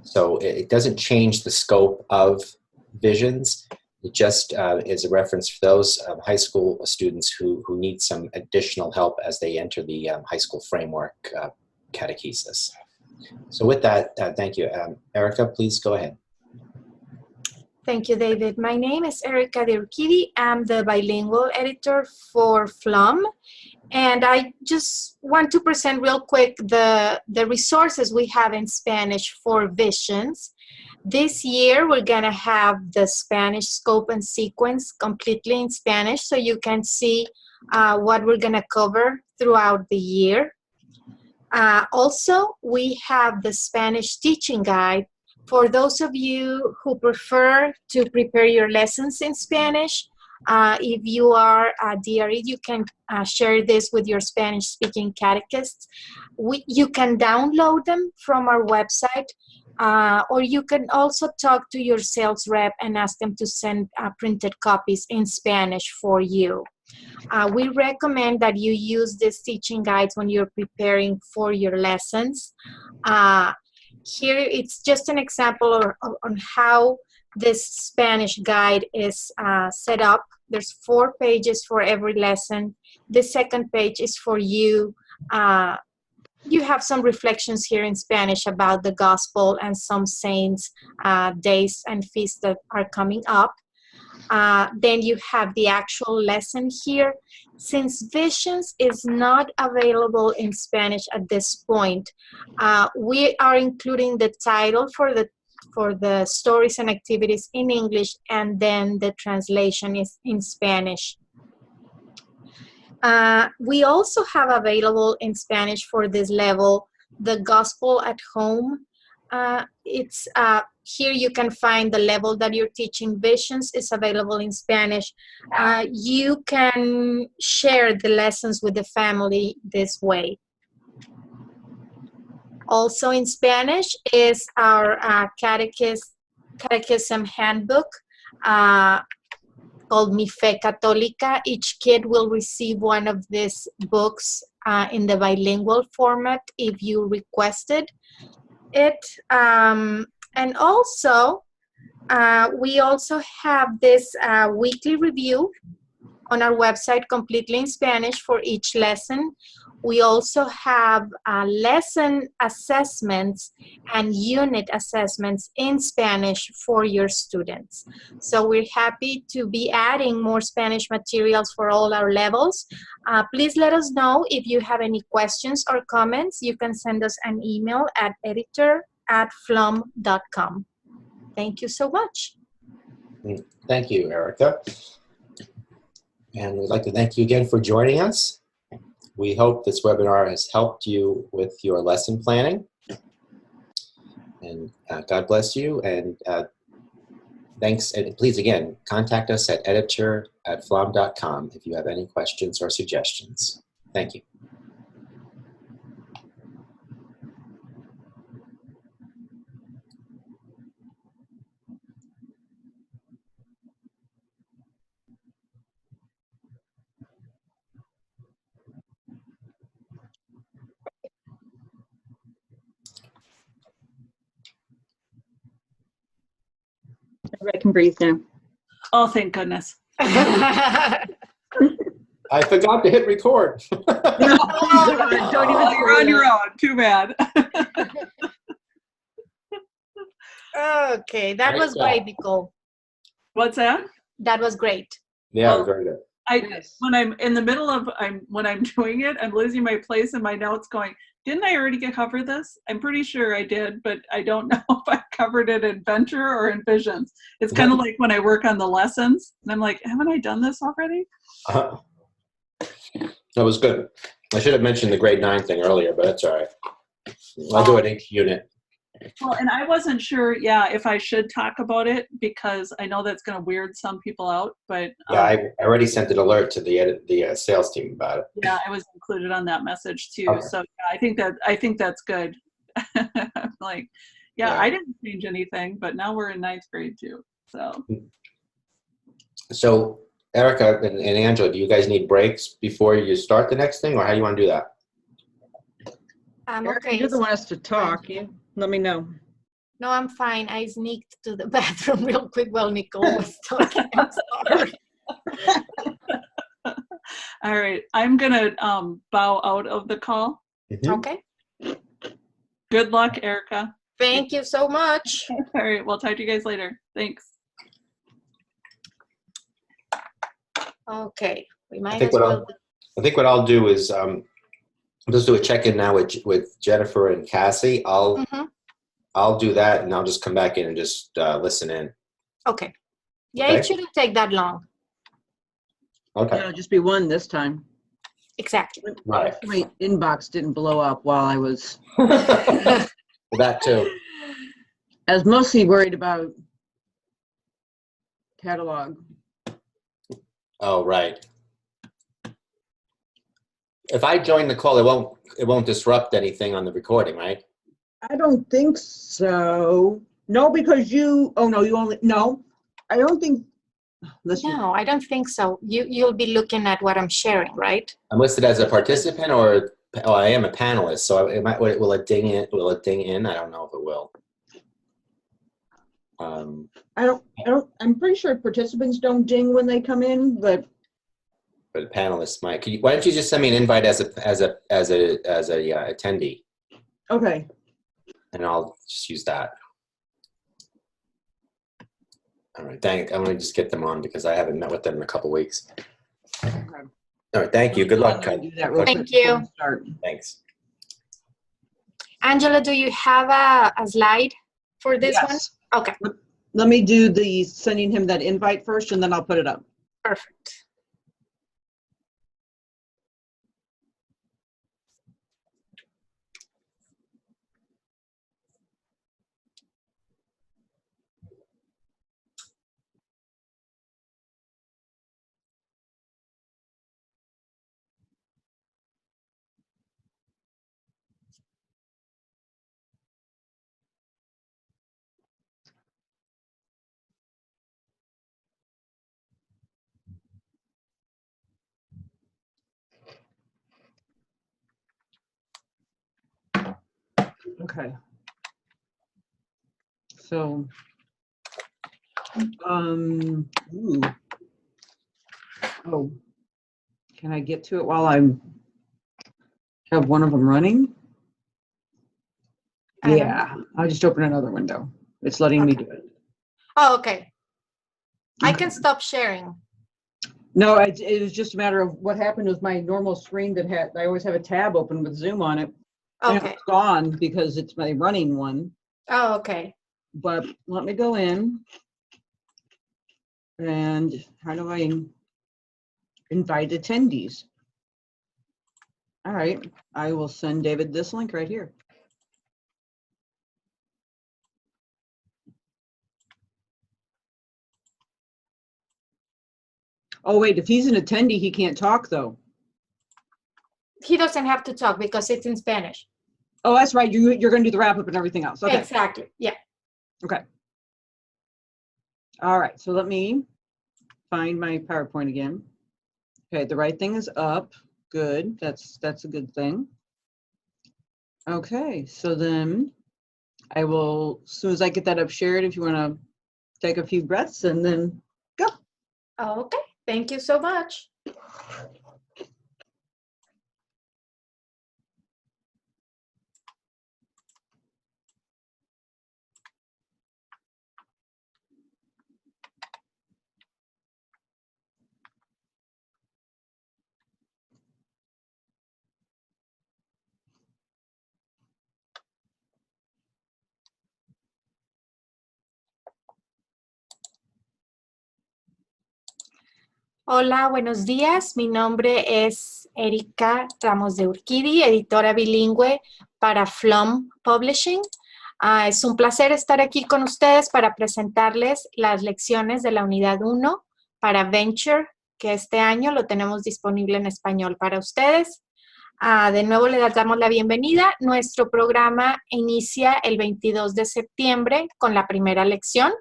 So it doesn't change the scope of Visions. It just is a reference for those high school students who need some additional help as they enter the high school framework catechesis. So with that, thank you. Erica, please go ahead.
Thank you, David. My name is Erica Dirkidi. I'm the bilingual editor for Pflaum. And I just want to present real quick the resources we have in Spanish for Visions. This year, we're going to have the Spanish scope and sequence completely in Spanish, so you can see what we're going to cover throughout the year. Also, we have the Spanish teaching guide for those of you who prefer to prepare your lessons in Spanish. If you are a DRE, you can share this with your Spanish-speaking catechists. You can download them from our website, or you can also talk to your sales rep and ask them to send printed copies in Spanish for you. We recommend that you use these teaching guides when you're preparing for your lessons. Here, it's just an example on how this Spanish guide is set up. There's 4 pages for every lesson. The second page is for you. You have some reflections here in Spanish about the gospel and some saints' days and feasts that are coming up. Then you have the actual lesson here. Since Visions is not available in Spanish at this point, we are including the title for the stories and activities in English, and then the translation is in Spanish. We also have available in Spanish for this level the Gospel at Home. It's here you can find the level that you're teaching. Visions is available in Spanish. You can share the lessons with the family this way. Also in Spanish is our Catechism Handbook called Mi Fe Católica. Each kid will receive one of these books in the bilingual format if you requested it. And also, we also have this weekly review on our website completely in Spanish for each lesson. We also have lesson assessments and unit assessments in Spanish for your students. So we're happy to be adding more Spanish materials for all our levels. Please let us know if you have any questions or comments. You can send us an email at editor@pflaum.com. Thank you so much.
Thank you, Erica. And we'd like to thank you again for joining us. We hope this webinar has helped you with your lesson planning. And God bless you. And thanks. And please, again, contact us at editor@pflaum.com if you have any questions or suggestions. Thank you.
I can breathe now.
Oh, thank goodness.
I forgot to hit record.
Don't even do
You're on your own. Too bad.
Okay, that
Great
was
job.
great, Nicole.
What's that?
That was great.
Yeah,
Oh.
very good.
When I'm in the middle of when I'm doing it, I'm losing my place in my notes going, didn't I already cover this? I'm pretty sure I did, but I don't know if I covered it in Venture or in Visions. It's kind of like when I work on the lessons, and I'm like, haven't I done this already?
That was good. I should have mentioned the grade 9 thing earlier, but that's all right. I'll do it each unit.
Well, and I wasn't sure, if I should talk about it, because I know that's going to weird some people out, but
Yeah, I already sent an alert to the sales team about it.
yeah, I was included on that message too.
Okay.
So yeah, I think that's good. Like,
Yeah.
I didn't change anything, but now we're in 9th grade too.
So, Erica and Angela, do you guys need breaks before you start the next thing, or how do you want to do that?
I'm
Erica,
okay.
you're the one has to talk. You let me know.
No, I'm fine. I sneaked to the bathroom real quick while Nicole was talking. I'm sorry.
All right, I'm gonna bow out of the call.
Okay.
Good luck, Erica.
Thank you so much.
All right, we'll talk to you guys later. Thanks.
Okay. We
I
might
think
as well.
what I'll do is just do a check-in now with Jennifer and Cassie. I'll do that, and I'll just come back in and just listen in.
Okay. Yeah,
Okay.
it shouldn't take that long.
Okay.
It'll just be one this time.
Exactly.
Right.
My inbox didn't blow up while I was.
That too.
I was mostly worried about catalog.
Oh, right. If I join the call, it won't disrupt anything on the recording, right?
I don't think so. No, because you. Oh no, you only. No, I don't think. Listen.
No, I don't think so. You'll be looking at what I'm sharing, right?
I'm listed as a participant, or I am a panelist. So will it ding in? Will it ding in? I don't know if it will.
I don't. I'm pretty sure participants don't ding when they come in, but
Panelists might. Why don't you just send me an invite as a attendee,
okay.
and I'll just use that. All right, I'm gonna just get them on because I haven't met with them in a couple weeks.
Okay.
All right, thank you. Good luck.
Do that real
Thank
quick before
you.
we start.
Thanks.
Angela, do you have a slide for this
Yes.
one? Okay,
Let me do the sending him that invite first, and then I'll put it up.
perfect.
Okay. So, ooh. Oh, can I get to it while have one of them running?
I don't
Yeah, I'll just open another window. It's letting me do it.
Oh, okay. I
Okay.
can stop sharing.
No, it was just a matter of what happened with my normal screen that I always have a tab open with Zoom on it. And
Okay.
it's gone because it's my running one.
Oh, okay.
But let me go in. And how do I invite attendees? All right, I will send David this link right here. Oh, wait, if he's an attendee, he can't talk though.
He doesn't have to talk because it's in Spanish.
Oh, that's right. You're going to do the wrap up and everything else. Okay.
Exactly. Yeah.
Okay. All right. So let me find my PowerPoint again. Okay. The right thing is up. Good. That's a good thing. Okay. So then I will, as soon as I get that up shared, if you want to take a few breaths and then go.
Okay. Thank you so much. Hola, buenos días. Mi nombre es Erika Ramos de Urquidi, editora bilingüe para Pflaum Publishing. Es un placer estar aquí con ustedes para presentarles las lecciones de la unidad 1 para Venture, que este año lo tenemos disponible en español para ustedes. De nuevo les damos la bienvenida. Nuestro programa inicia el 22 de septiembre con la primera lección.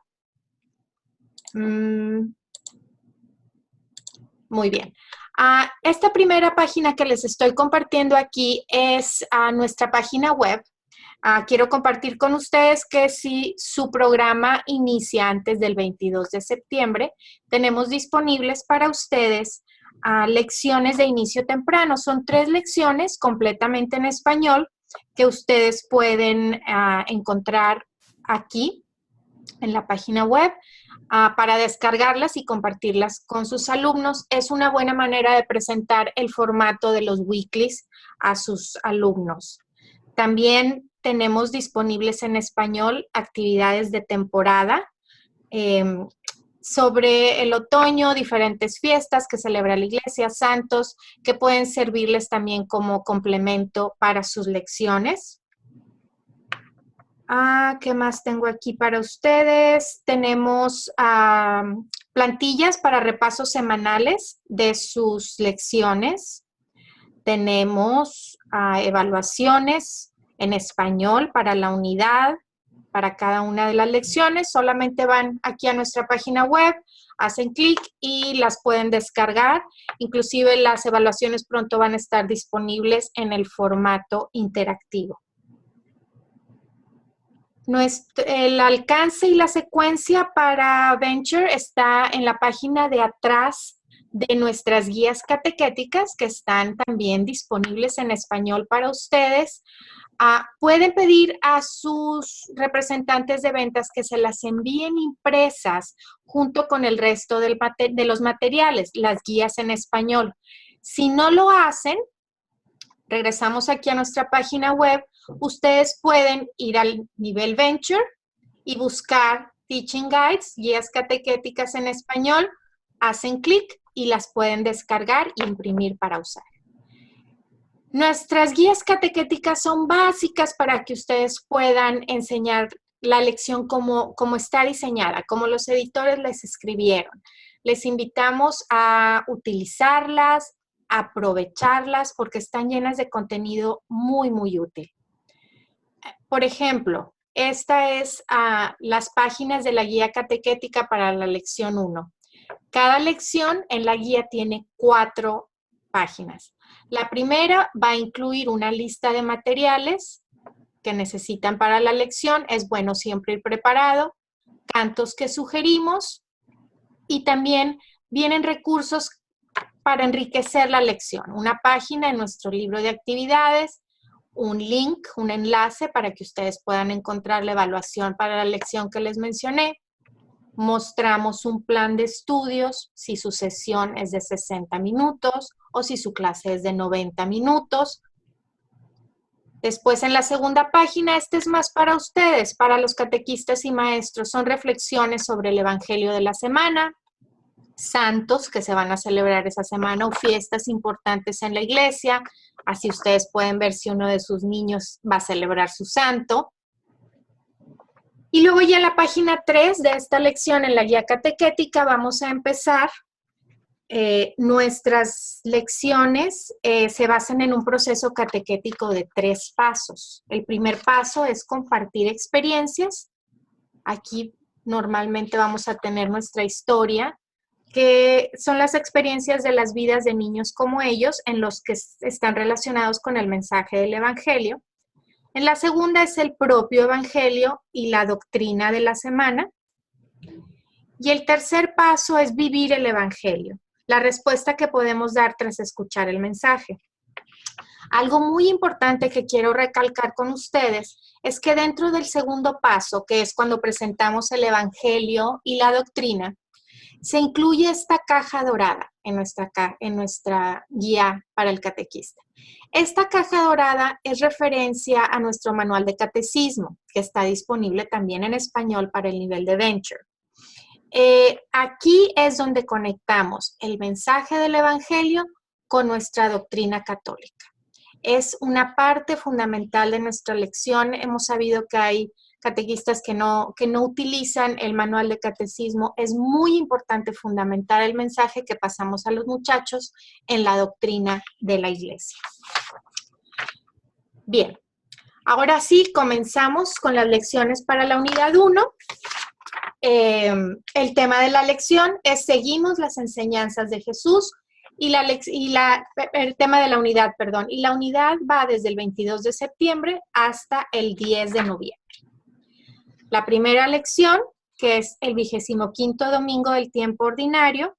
Muy bien. Esta primera página que les estoy compartiendo aquí es nuestra página web. Quiero compartir con ustedes que si su programa inicia antes del 22 de septiembre, tenemos disponibles para ustedes lecciones de inicio temprano. Son 3 lecciones completamente en español que ustedes pueden encontrar aquí en la página web. Para descargarlas y compartirlas con sus alumnos. Es una buena manera de presentar el formato de los weeklies a sus alumnos. También tenemos disponibles en español actividades de temporada sobre el otoño, diferentes fiestas que celebra la iglesia, santos, que pueden servirles también como complemento para sus lecciones. ¿Qué más tengo aquí para ustedes? Tenemos plantillas para repasos semanales de sus lecciones. Tenemos evaluaciones en español para la unidad, para cada una de las lecciones. Solamente van aquí a nuestra página web, hacen clic y las pueden descargar. Inclusive las evaluaciones pronto van a estar disponibles en el formato interactivo. El alcance y la secuencia para Venture está en la página de atrás de nuestras guías catequéticas que están también disponibles en español para ustedes. Pueden pedir a sus representantes de ventas que se las envíen impresas junto con el resto de los materiales, las guías en español. Si no lo hacen, regresamos aquí a nuestra página web. Ustedes pueden ir al nivel Venture y buscar Teaching Guides, guías catequéticas en español, hacen clic y las pueden descargar y imprimir para usar. Nuestras guías catequéticas son básicas para que ustedes puedan enseñar la lección como está diseñada, como los editores les escribieron. Les invitamos a utilizarlas, a aprovecharlas porque están llenas de contenido muy, muy útil. Por ejemplo, esta es las páginas de la guía catequética para la lección 1. Cada lección en la guía tiene 4 páginas. La primera va a incluir una lista de materiales que necesitan para la lección. Es bueno siempre ir preparado. Cantos que sugerimos. Y también vienen recursos para enriquecer la lección. Una página en nuestro libro de actividades, un link, un enlace para que ustedes puedan encontrar la evaluación para la lección que les mencioné. Mostramos un plan de estudios, si su sesión es de 60 minutos o si su clase es de 90 minutos. Después, en la segunda página, este es más para ustedes, para los catequistas y maestros. Son reflexiones sobre el Evangelio de la semana, santos que se van a celebrar esa semana o fiestas importantes en la iglesia. Así ustedes pueden ver si uno de sus niños va a celebrar su santo. Y luego ya en la página 3 de esta lección en la guía catequética vamos a empezar Nuestras lecciones se basan en un proceso catequético de 3 pasos. El primer paso es compartir experiencias. Aquí normalmente vamos a tener nuestra historia, que son las experiencias de las vidas de niños como ellos, en los que están relacionados con el mensaje del Evangelio. En la segunda es el propio Evangelio y la doctrina de la semana. Y el tercer paso es vivir el Evangelio, la respuesta que podemos dar tras escuchar el mensaje. Algo muy importante que quiero recalcar con ustedes es que dentro del segundo paso, que es cuando presentamos el Evangelio y la doctrina, se incluye esta caja dorada en nuestra guía para el catequista. Esta caja dorada es referencia a nuestro manual de catecismo, que está disponible también en español para el nivel de Venture. Aquí es donde conectamos el mensaje del Evangelio con nuestra doctrina católica. Es una parte fundamental de nuestra lección. Hemos sabido que hay catequistas que no utilizan el manual de catecismo. Es muy importante fundamentar el mensaje que pasamos a los muchachos en la doctrina de la Iglesia. Bien, ahora sí comenzamos con las lecciones para la unidad 1. El tema de la lección es seguimos las enseñanzas de Jesús y el tema de la unidad, perdón, y la unidad va desde el 22 de septiembre hasta el 10 de noviembre. La primera lección, que es el 25º domingo del tiempo ordinario,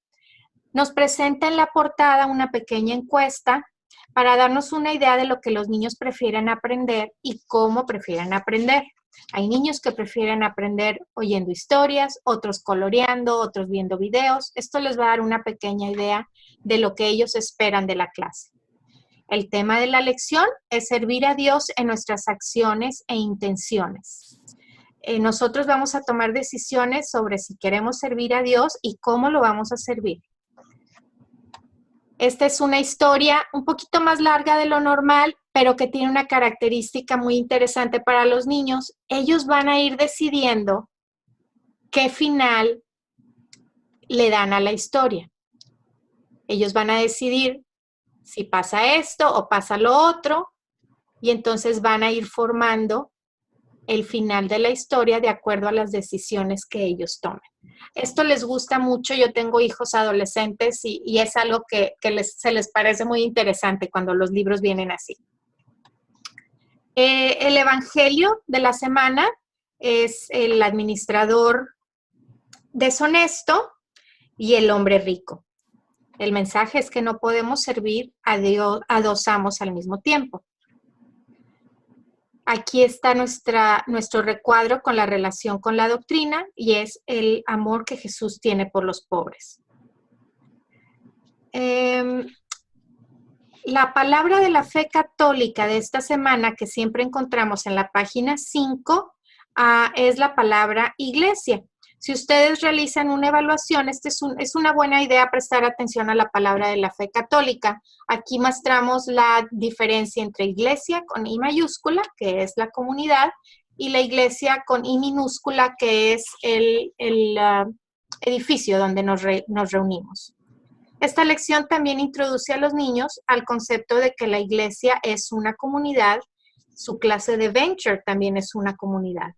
nos presenta en la portada una pequeña encuesta para darnos una idea de lo que los niños prefieren aprender y cómo prefieren aprender. Hay niños que prefieren aprender oyendo historias, otros coloreando, otros viendo videos. Esto les va a dar una pequeña idea de lo que ellos esperan de la clase. El tema de la lección es servir a Dios en nuestras acciones e intenciones. Nosotros vamos a tomar decisiones sobre si queremos servir a Dios y cómo lo vamos a servir. Esta es una historia un poquito más larga de lo normal, pero que tiene una característica muy interesante para los niños. Ellos van a ir decidiendo qué final le dan a la historia. Ellos van a decidir si pasa esto o pasa lo otro, y entonces van a ir formando el final de la historia de acuerdo a las decisiones que ellos tomen. Esto les gusta mucho. Yo tengo hijos adolescentes y es algo que se les parece muy interesante cuando los libros vienen así. El evangelio de la semana es el administrador deshonesto y el hombre rico. El mensaje es que no podemos servir a dos amos al mismo tiempo. Aquí está nuestro recuadro con la relación con la doctrina y es el amor que Jesús tiene por los pobres. La palabra de la fe católica de esta semana que siempre encontramos en la página 5 es la palabra iglesia. Si ustedes realizan una evaluación, es una buena idea prestar atención a la palabra de la fe católica. Aquí mostramos la diferencia entre iglesia con I mayúscula, que es la comunidad, y la iglesia con I minúscula, que es el edificio donde nos reunimos. Esta lección también introduce a los niños al concepto de que la iglesia es una comunidad. Su clase de Venture también es una comunidad.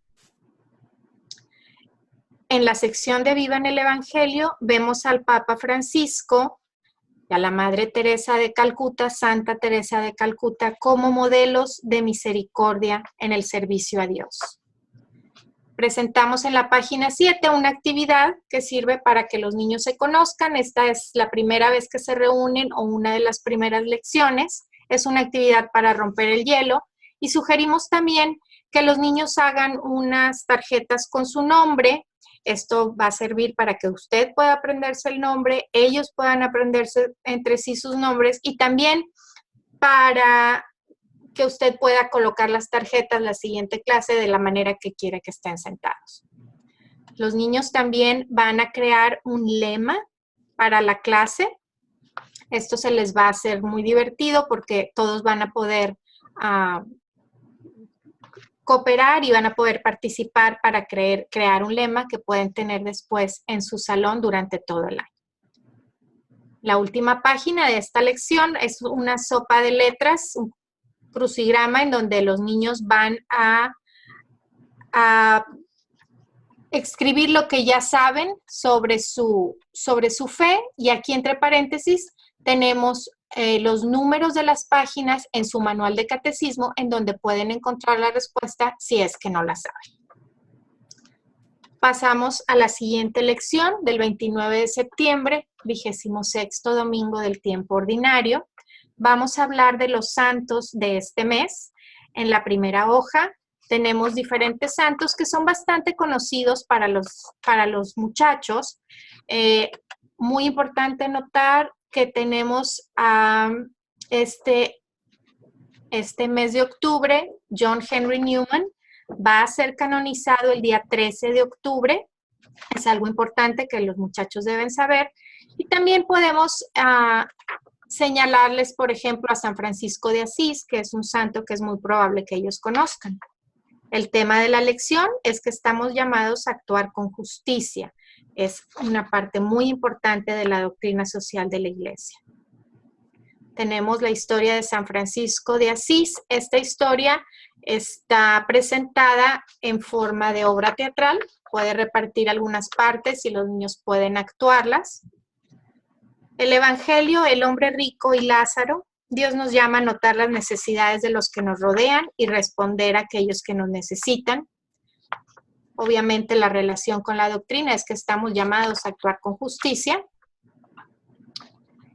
En la sección de Viva en el Evangelio vemos al Papa Francisco y a la Madre Teresa de Calcuta, Santa Teresa de Calcuta, como modelos de misericordia en el servicio a Dios. Presentamos en la página 7 una actividad que sirve para que los niños se conozcan. Esta es la primera vez que se reúnen o una de las primeras lecciones. Es una actividad para romper el hielo y sugerimos también que los niños hagan unas tarjetas con su nombre. Esto va a servir para que usted pueda aprenderse el nombre, ellos puedan aprenderse entre sí sus nombres y también para que usted pueda colocar las tarjetas la siguiente clase de la manera que quiera que estén sentados. Los niños también van a crear un lema para la clase. Esto se les va a hacer muy divertido porque todos van a poder cooperar y van a poder participar para crear un lema que pueden tener después en su salón durante todo el año. La última página de esta lección es una sopa de letras, un crucigrama en donde los niños van a escribir lo que ya saben sobre su fe, y aquí entre paréntesis tenemos los números de las páginas en su manual de catecismo en donde pueden encontrar la respuesta si es que no la saben. Pasamos a la siguiente lección del 29 de septiembre, 26º domingo del tiempo ordinario. Vamos a hablar de los santos de este mes. En la primera hoja tenemos diferentes santos que son bastante conocidos para los muchachos. Muy importante notar que tenemos este mes de octubre, John Henry Newman va a ser canonizado el día 13 de octubre. Es algo importante que los muchachos deben saber. Y también podemos señalarles, por ejemplo, a San Francisco de Asís, que es un santo que es muy probable que ellos conozcan. El tema de la lección es que estamos llamados a actuar con justicia. Es una parte muy importante de la doctrina social de la Iglesia. Tenemos la historia de San Francisco de Asís. Esta historia está presentada en forma de obra teatral. Puede repartir algunas partes y los niños pueden actuarlas. El Evangelio, el hombre rico y Lázaro. Dios nos llama a notar las necesidades de los que nos rodean y responder a aquellos que nos necesitan. Obviamente la relación con la doctrina es que estamos llamados a actuar con justicia.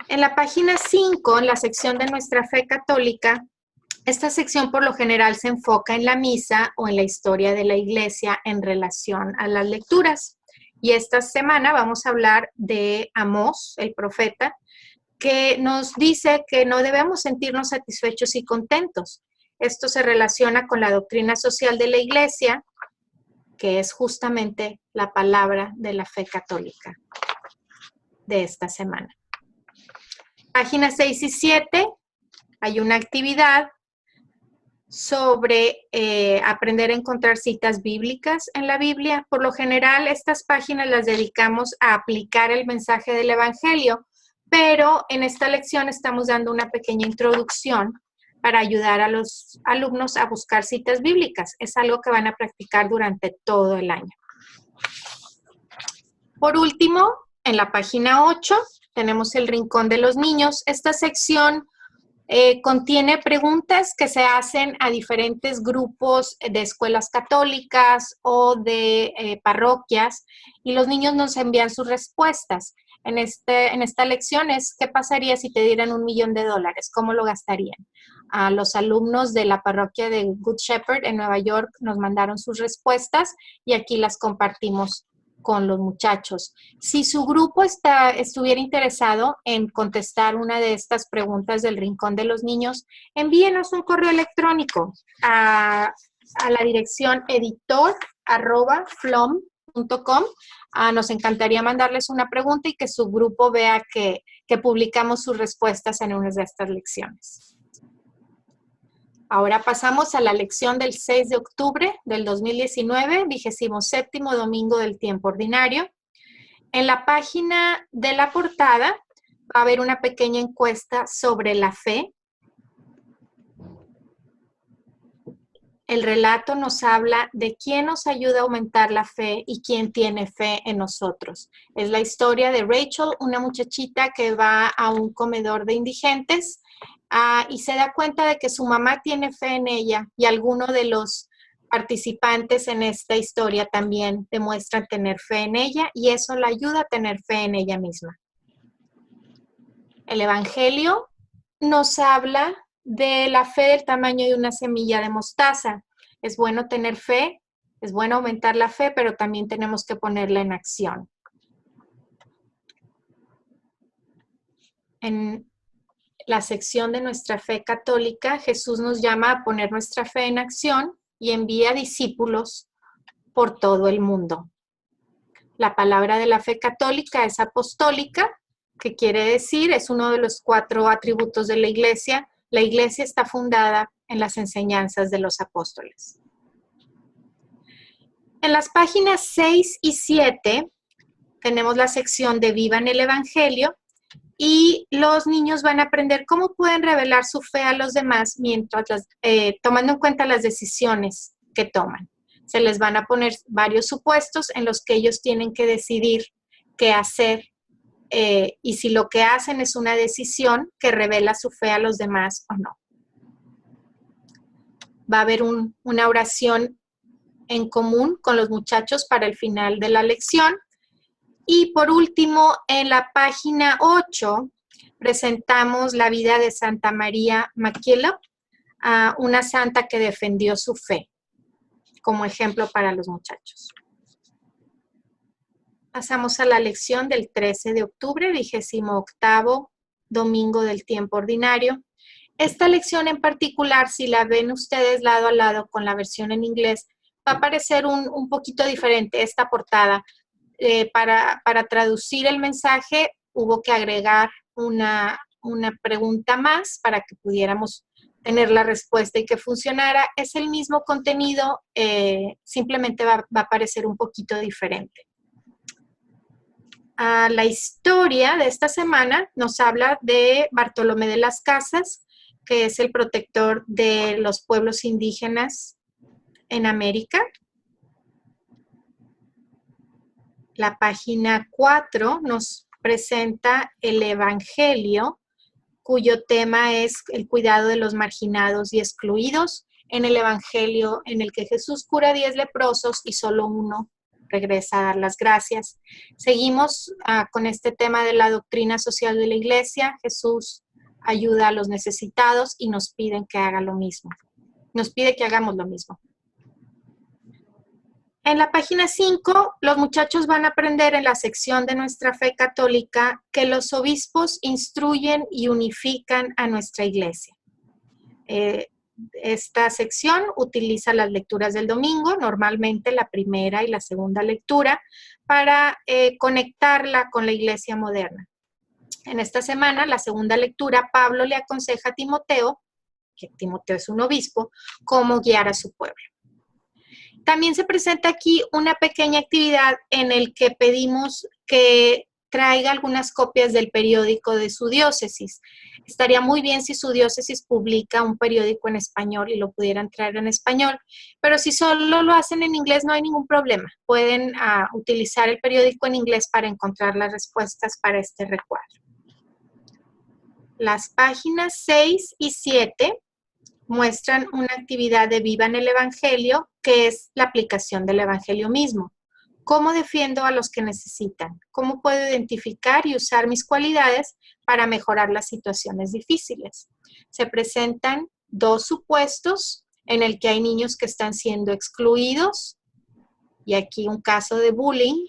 En la página 5, en la sección de nuestra fe católica, esta sección por lo general se enfoca en la misa o en la historia de la iglesia en relación a las lecturas. Y esta semana vamos a hablar de Amós, el profeta, que nos dice que no debemos sentirnos satisfechos y contentos. Esto se relaciona con la doctrina social de la iglesia, que es justamente la palabra de la fe católica de esta semana. Páginas 6 y 7, hay una actividad sobre aprender a encontrar citas bíblicas en la Biblia. Por lo general, estas páginas las dedicamos a aplicar el mensaje del Evangelio, pero en esta lección estamos dando una pequeña introducción para ayudar a los alumnos a buscar citas bíblicas. Es algo que van a practicar durante todo el año. Por último, en la página 8 tenemos el Rincón de los Niños. Esta sección contiene preguntas que se hacen a diferentes grupos de escuelas católicas o de parroquias, y los niños nos envían sus respuestas. En esta lección es, ¿qué pasaría si te dieran $1 millón? ¿Cómo lo gastarían? A los alumnos de la parroquia de Good Shepherd en Nueva York nos mandaron sus respuestas y aquí las compartimos con los muchachos. Si su grupo estuviera interesado en contestar una de estas preguntas del Rincón de los Niños, envíenos un correo electrónico a la dirección editor@pflaum.com. Nos encantaría mandarles una pregunta y que su grupo vea que publicamos sus respuestas en una de estas lecciones. Ahora pasamos a la lección del 6 de octubre del 2019, 27º domingo del tiempo ordinario. En la página de la portada va a haber una pequeña encuesta sobre la fe. El relato nos habla de quién nos ayuda a aumentar la fe y quién tiene fe en nosotros. Es la historia de Rachel, una muchachita que va a un comedor de indigentes y se da cuenta de que su mamá tiene fe en ella, y algunos de los participantes en esta historia también demuestran tener fe en ella, y eso la ayuda a tener fe en ella misma. El Evangelio nos habla de la fe del tamaño de una semilla de mostaza. Es bueno tener fe, es bueno aumentar la fe, pero también tenemos que ponerla en acción. En la sección de nuestra fe católica, Jesús nos llama a poner nuestra fe en acción y envía discípulos por todo el mundo. La palabra de la fe católica es apostólica, que quiere decir, es uno de los 4 atributos de la Iglesia. La Iglesia está fundada en las enseñanzas de los apóstoles. En las páginas 6 y 7 tenemos la sección de Vivan el Evangelio. y los niños van a aprender cómo pueden revelar su fe a los demás mientras tomando en cuenta las decisiones que toman. Se les van a poner varios supuestos en los que ellos tienen que decidir qué hacer y si lo que hacen es una decisión que revela su fe a los demás o no. Va a haber una oración en común con los muchachos para el final de la lección. Y por último, en la página 8, presentamos la vida de Santa María Maquielo, una santa que defendió su fe, como ejemplo para los muchachos. Pasamos a la lección del 13 de octubre, 28º domingo del tiempo ordinario. Esta lección en particular, si la ven ustedes lado a lado con la versión en inglés, va a parecer un poquito diferente esta portada. Para traducir el mensaje hubo que agregar una pregunta más para que pudiéramos tener la respuesta y que funcionara. Es el mismo contenido, simplemente va a parecer un poquito diferente. La historia de esta semana nos habla de Bartolomé de las Casas, que es el protector de los pueblos indígenas en América. La página 4 nos presenta el Evangelio, cuyo tema es el cuidado de los marginados y excluidos. En el Evangelio en el que Jesús cura 10 leprosos y solo uno regresa a dar las gracias. Seguimos con este tema de la doctrina social de la Iglesia. Jesús ayuda a los necesitados y nos piden que haga lo mismo. Nos pide que hagamos lo mismo. En la página 5, los muchachos van a aprender en la sección de nuestra fe católica que los obispos instruyen y unifican a nuestra iglesia. Esta sección utiliza las lecturas del domingo, normalmente la primera y la segunda lectura, para conectarla con la iglesia moderna. En esta semana, la segunda lectura, Pablo le aconseja a Timoteo, que Timoteo es un obispo, cómo guiar a su pueblo. También se presenta aquí una pequeña actividad en el que pedimos que traiga algunas copias del periódico de su diócesis. Estaría muy bien si su diócesis publica un periódico en español y lo pudieran traer en español, pero si solo lo hacen en inglés no hay ningún problema. Pueden utilizar el periódico en inglés para encontrar las respuestas para este recuadro. Las páginas 6 y 7 muestran una actividad de Viva en el Evangelio, que es la aplicación del Evangelio mismo. ¿Cómo defiendo a los que necesitan? ¿Cómo puedo identificar y usar mis cualidades para mejorar las situaciones difíciles? Se presentan 2 supuestos en el que hay niños que están siendo excluidos, y aquí un caso de bullying,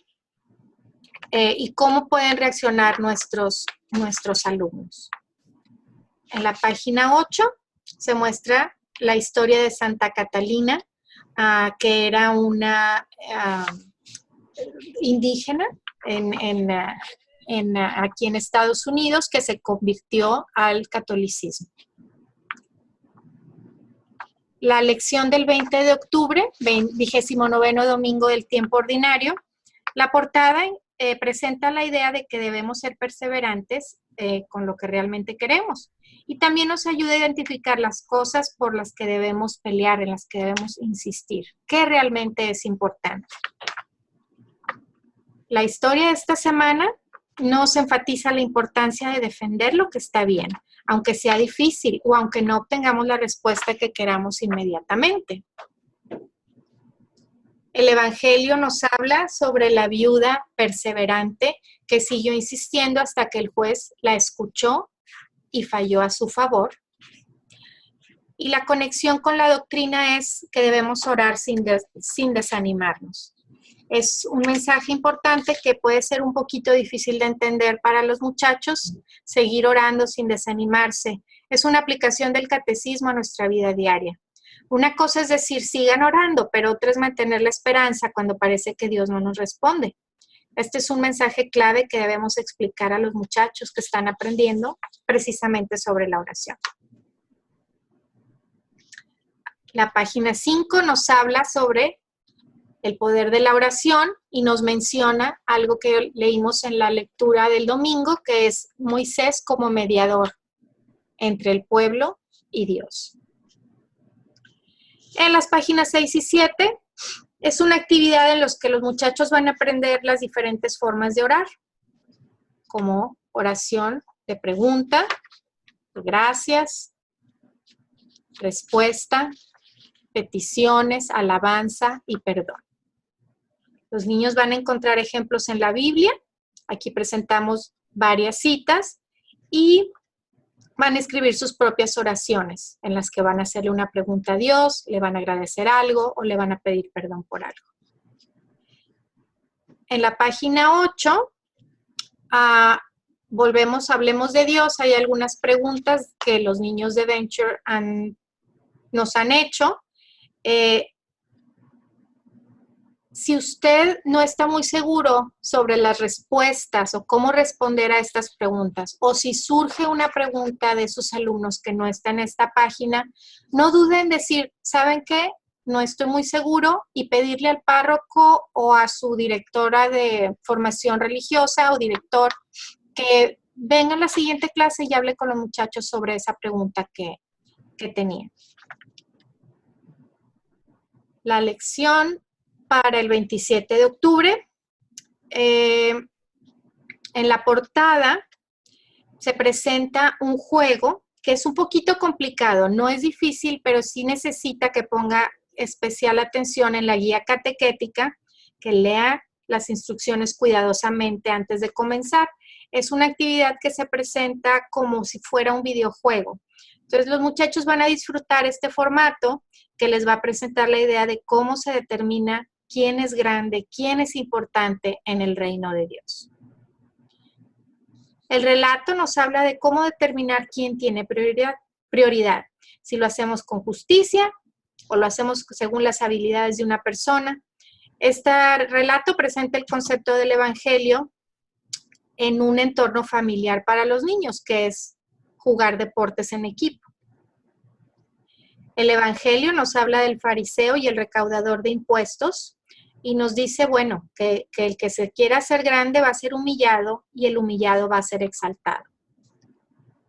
y cómo pueden reaccionar nuestros alumnos. En la página 8 se muestra la historia de Santa Catalina, que era una indígena aquí en Estados Unidos que se convirtió al catolicismo. La lección del 20 de octubre, 29º domingo del tiempo ordinario, la portada presenta la idea de que debemos ser perseverantes con lo que realmente queremos. Y también nos ayuda a identificar las cosas por las que debemos pelear, en las que debemos insistir. ¿Qué realmente es importante? La historia de esta semana nos enfatiza la importancia de defender lo que está bien, aunque sea difícil o aunque no obtengamos la respuesta que queramos inmediatamente. El Evangelio nos habla sobre la viuda perseverante que siguió insistiendo hasta que el juez la escuchó y falló a su favor. Y la conexión con la doctrina es que debemos orar sin desanimarnos. Es un mensaje importante que puede ser un poquito difícil de entender para los muchachos, seguir orando sin desanimarse. Es una aplicación del catecismo a nuestra vida diaria. Una cosa es decir, sigan orando, pero otra es mantener la esperanza cuando parece que Dios no nos responde. Este es un mensaje clave que debemos explicar a los muchachos que están aprendiendo precisamente sobre la oración. La página 5 nos habla sobre el poder de la oración y nos menciona algo que leímos en la lectura del domingo, que es Moisés como mediador entre el pueblo y Dios. En las páginas 6 y 7 es una actividad en la que los muchachos van a aprender las diferentes formas de orar, como oración de pregunta, gracias, respuesta, peticiones, alabanza y perdón. Los niños van a encontrar ejemplos en la Biblia. Aquí presentamos varias citas y van a escribir sus propias oraciones en las que van a hacerle una pregunta a Dios, le van a agradecer algo o le van a pedir perdón por algo. En la página 8, hablemos de Dios. Hay algunas preguntas que los niños de Venture nos han hecho. Si usted no está muy seguro sobre las respuestas o cómo responder a estas preguntas, o si surge una pregunta de sus alumnos que no está en esta página, no duden en decir, ¿saben qué? No estoy muy seguro, y pedirle al párroco o a su directora de formación religiosa o director que venga a la siguiente clase y hable con los muchachos sobre esa pregunta que tenían. La lección para el 27 de octubre. En la portada se presenta un juego que es un poquito complicado, no es difícil, pero sí necesita que ponga especial atención en la guía catequética, que lea las instrucciones cuidadosamente antes de comenzar. Es una actividad que se presenta como si fuera un videojuego. Entonces los muchachos van a disfrutar este formato que les va a presentar la idea de cómo se determina quién es grande, quién es importante en el reino de Dios. El relato nos habla de cómo determinar quién tiene prioridad. Si lo hacemos con justicia o lo hacemos según las habilidades de una persona. Este relato presenta el concepto del evangelio en un entorno familiar para los niños, que es jugar deportes en equipo. El evangelio nos habla del fariseo y el recaudador de impuestos y nos dice, bueno, que el que se quiera hacer grande va a ser humillado y el humillado va a ser exaltado.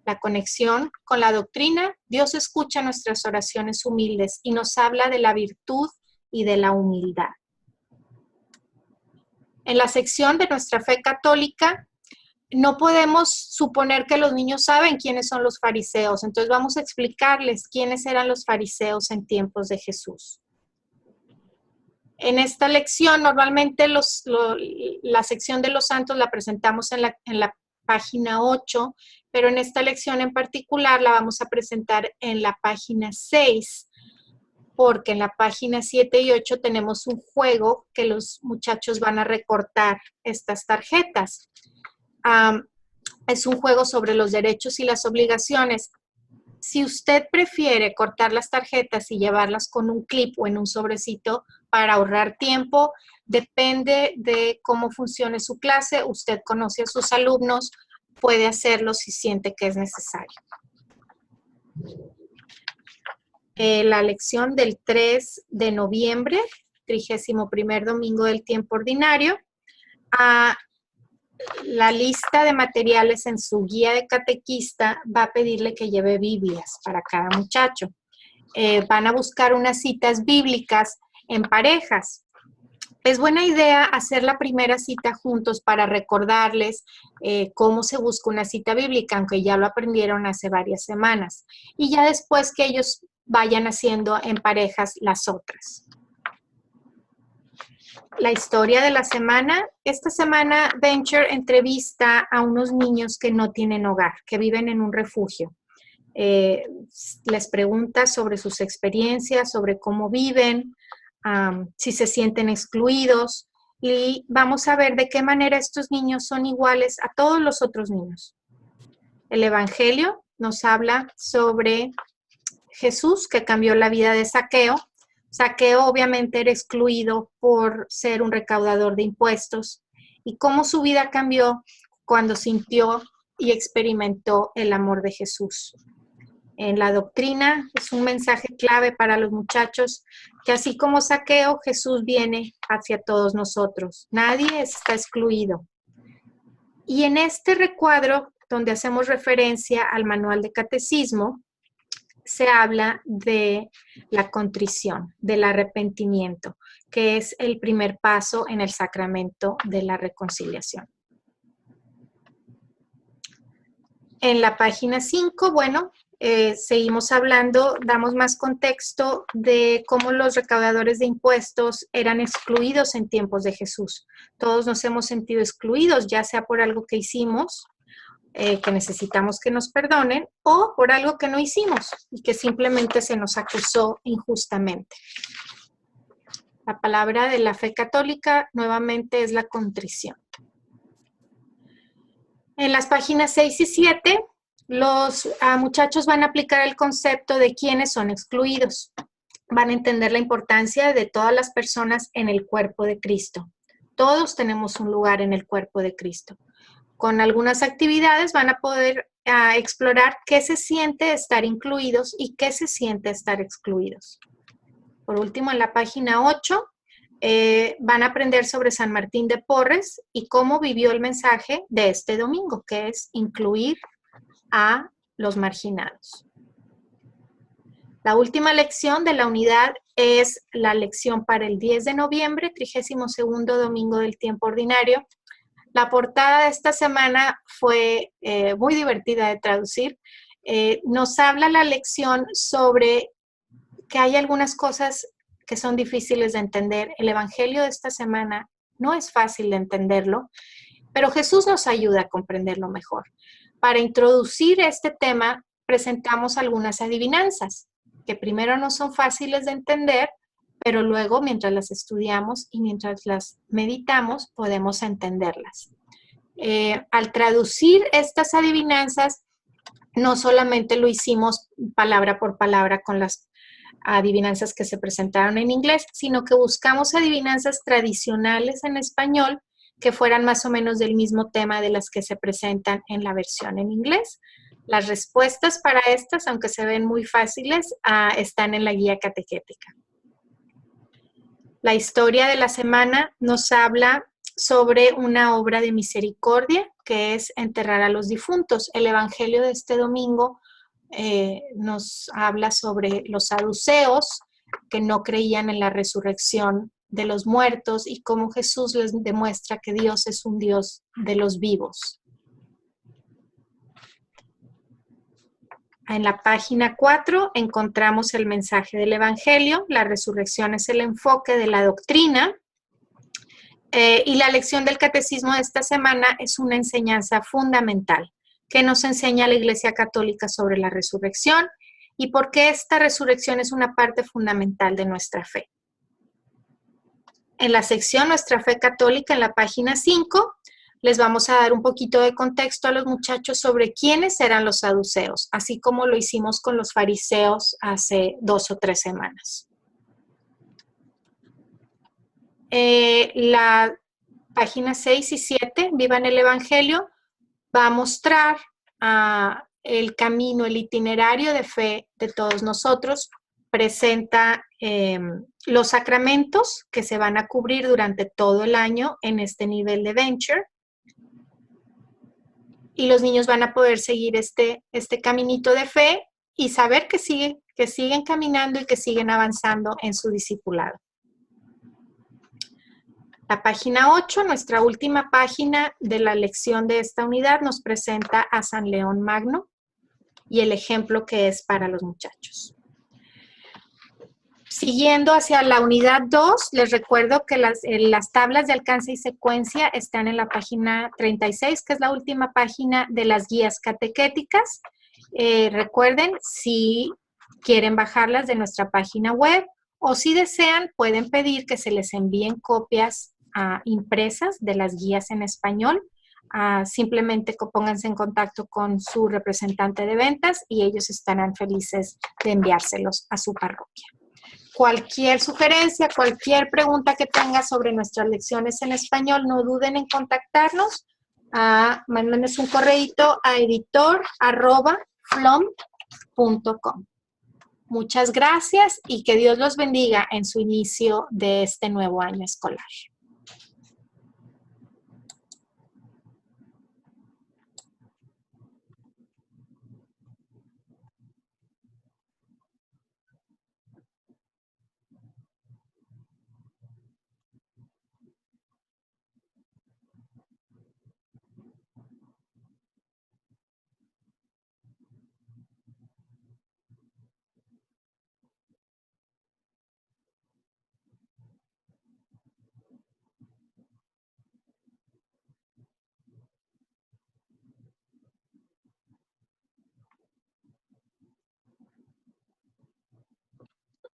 La conexión con la doctrina, Dios escucha nuestras oraciones humildes y nos habla de la virtud y de la humildad. En la sección de nuestra fe católica, no podemos suponer que los niños saben quiénes son los fariseos, entonces vamos a explicarles quiénes eran los fariseos en tiempos de Jesús. En esta lección, normalmente la sección de los santos la presentamos en la página 8, pero en esta lección en particular la vamos a presentar en la página 6, porque en la página 7 y 8 tenemos un juego que los muchachos van a recortar estas tarjetas. Es un juego sobre los derechos y las obligaciones. Si usted prefiere cortar las tarjetas y llevarlas con un clip o en un sobrecito para ahorrar tiempo, depende de cómo funcione su clase. Usted conoce a sus alumnos, puede hacerlo si siente que es necesario. La lección del 3 de noviembre, 31º domingo del tiempo ordinario. La lista de materiales en su guía de catequista va a pedirle que lleve Biblias para cada muchacho. Van a buscar unas citas bíblicas en parejas. Es buena idea hacer la primera cita juntos para recordarles cómo se busca una cita bíblica, aunque ya lo aprendieron hace varias semanas. Y ya después que ellos vayan haciendo en parejas las otras. La historia de la semana. Esta semana Venture entrevista a unos niños que no tienen hogar, que viven en un refugio. Les pregunta sobre sus experiencias, sobre cómo viven, si se sienten excluidos, y vamos a ver de qué manera estos niños son iguales a todos los otros niños. El Evangelio nos habla sobre Jesús, que cambió la vida de Zaqueo. Zaqueo obviamente era excluido por ser un recaudador de impuestos, y cómo su vida cambió cuando sintió y experimentó el amor de Jesús. En la doctrina es un mensaje clave para los muchachos, que así como Zaqueo, Jesús viene hacia todos nosotros. Nadie está excluido. Y en este recuadro, donde hacemos referencia al manual de catecismo, se habla de la contrición, del arrepentimiento, que es el primer paso en el sacramento de la reconciliación. En la página 5, bueno, seguimos hablando, damos más contexto de cómo los recaudadores de impuestos eran excluidos en tiempos de Jesús. Todos nos hemos sentido excluidos, ya sea por algo que hicimos, que necesitamos que nos perdonen, o por algo que no hicimos y que simplemente se nos acusó injustamente. La palabra de la fe católica nuevamente es la contrición. En las páginas 6 y 7, los muchachos van a aplicar el concepto de quiénes son excluidos. Van a entender la importancia de todas las personas en el cuerpo de Cristo. Todos tenemos un lugar en el cuerpo de Cristo. Con algunas actividades van a poder explorar qué se siente estar incluidos y qué se siente estar excluidos. Por último, en la página 8, van a aprender sobre San Martín de Porres y cómo vivió el mensaje de este domingo, que es incluir a los marginados. La última lección de la unidad es la lección para el 10 de noviembre, 32º domingo del tiempo ordinario. La portada de esta semana fue muy divertida de traducir. Nos habla la lección sobre que hay algunas cosas que son difíciles de entender. El evangelio de esta semana no es fácil de entenderlo, pero Jesús nos ayuda a comprenderlo mejor. Para introducir este tema, presentamos algunas adivinanzas, que primero no son fáciles de entender, pero luego, mientras las estudiamos y mientras las meditamos, podemos entenderlas. Al traducir estas adivinanzas, no solamente lo hicimos palabra por palabra con las adivinanzas que se presentaron en inglés, sino que buscamos adivinanzas tradicionales en español que fueran más o menos del mismo tema de las que se presentan en la versión en inglés. Las respuestas para estas, aunque se ven muy fáciles, están en la guía catequética. La historia de la semana nos habla sobre una obra de misericordia, que es enterrar a los difuntos. El evangelio de este domingo nos habla sobre los saduceos que no creían en la resurrección de los muertos y cómo Jesús les demuestra que Dios es un Dios de los vivos. En la página 4 encontramos el mensaje del evangelio. La resurrección es el enfoque de la doctrina. Y la lección del catecismo de esta semana es una enseñanza fundamental que nos enseña la Iglesia Católica sobre la resurrección y por qué esta resurrección es una parte fundamental de nuestra fe. En la sección Nuestra Fe Católica, en la página 5, les vamos a dar un poquito de contexto a los muchachos sobre quiénes eran los saduceos, así como lo hicimos con los fariseos hace 2 o 3 semanas. La página 6 y 7, Vivan el Evangelio, va a mostrar el camino, el itinerario de fe de todos nosotros. Presenta los sacramentos que se van a cubrir durante todo el año en este nivel de Venture. Y los niños van a poder seguir este caminito de fe y saber que siguen caminando y que siguen avanzando en su discipulado. La página 8, nuestra última página de la lección de esta unidad, nos presenta a San León Magno y el ejemplo que es para los muchachos. Siguiendo hacia la unidad 2, les recuerdo que las tablas de alcance y secuencia están en la página 36, que es la última página de las guías catequéticas. Recuerden, si quieren bajarlas de nuestra página web o si desean, pueden pedir que se les envíen copias impresas de las guías en español. Simplemente pónganse en contacto con su representante de ventas y ellos estarán felices de enviárselos a su parroquia. Cualquier sugerencia, cualquier pregunta que tenga sobre nuestras lecciones en español, no duden en contactarnos. Mándenos un correíto a editor@pflaum.com Muchas gracias y que Dios los bendiga en su inicio de este nuevo año escolar.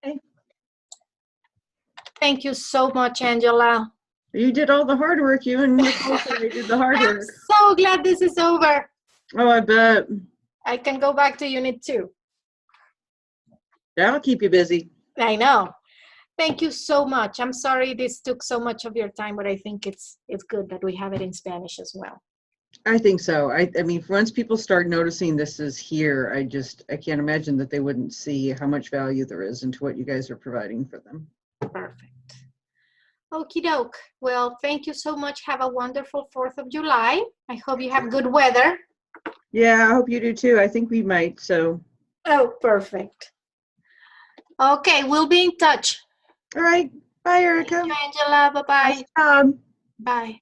Okay.
Thank you so much, Angela.
You did all the hard work. You and Nicole said they did the hard
I'm
work.
so glad this is over.
Oh, I bet.
I can go back to Unit 2.
That'll keep you busy.
I know. Thank you so much. I'm sorry this took so much of your time, but I think it's good that we have it in Spanish as well.
I think so. I mean, once people start noticing this is here, I can't imagine that they wouldn't see how much value there is into what you guys are providing for them.
Perfect. Okie doke. Well, thank you so much. Have a wonderful 4th of July. I hope you have good weather.
Yeah, I hope you do too. I think we might, so.
Oh, perfect. Okay, we'll be in touch.
All right. Bye, Erica.
Thank you, Angela. Bye-bye.
Nice job.
Bye.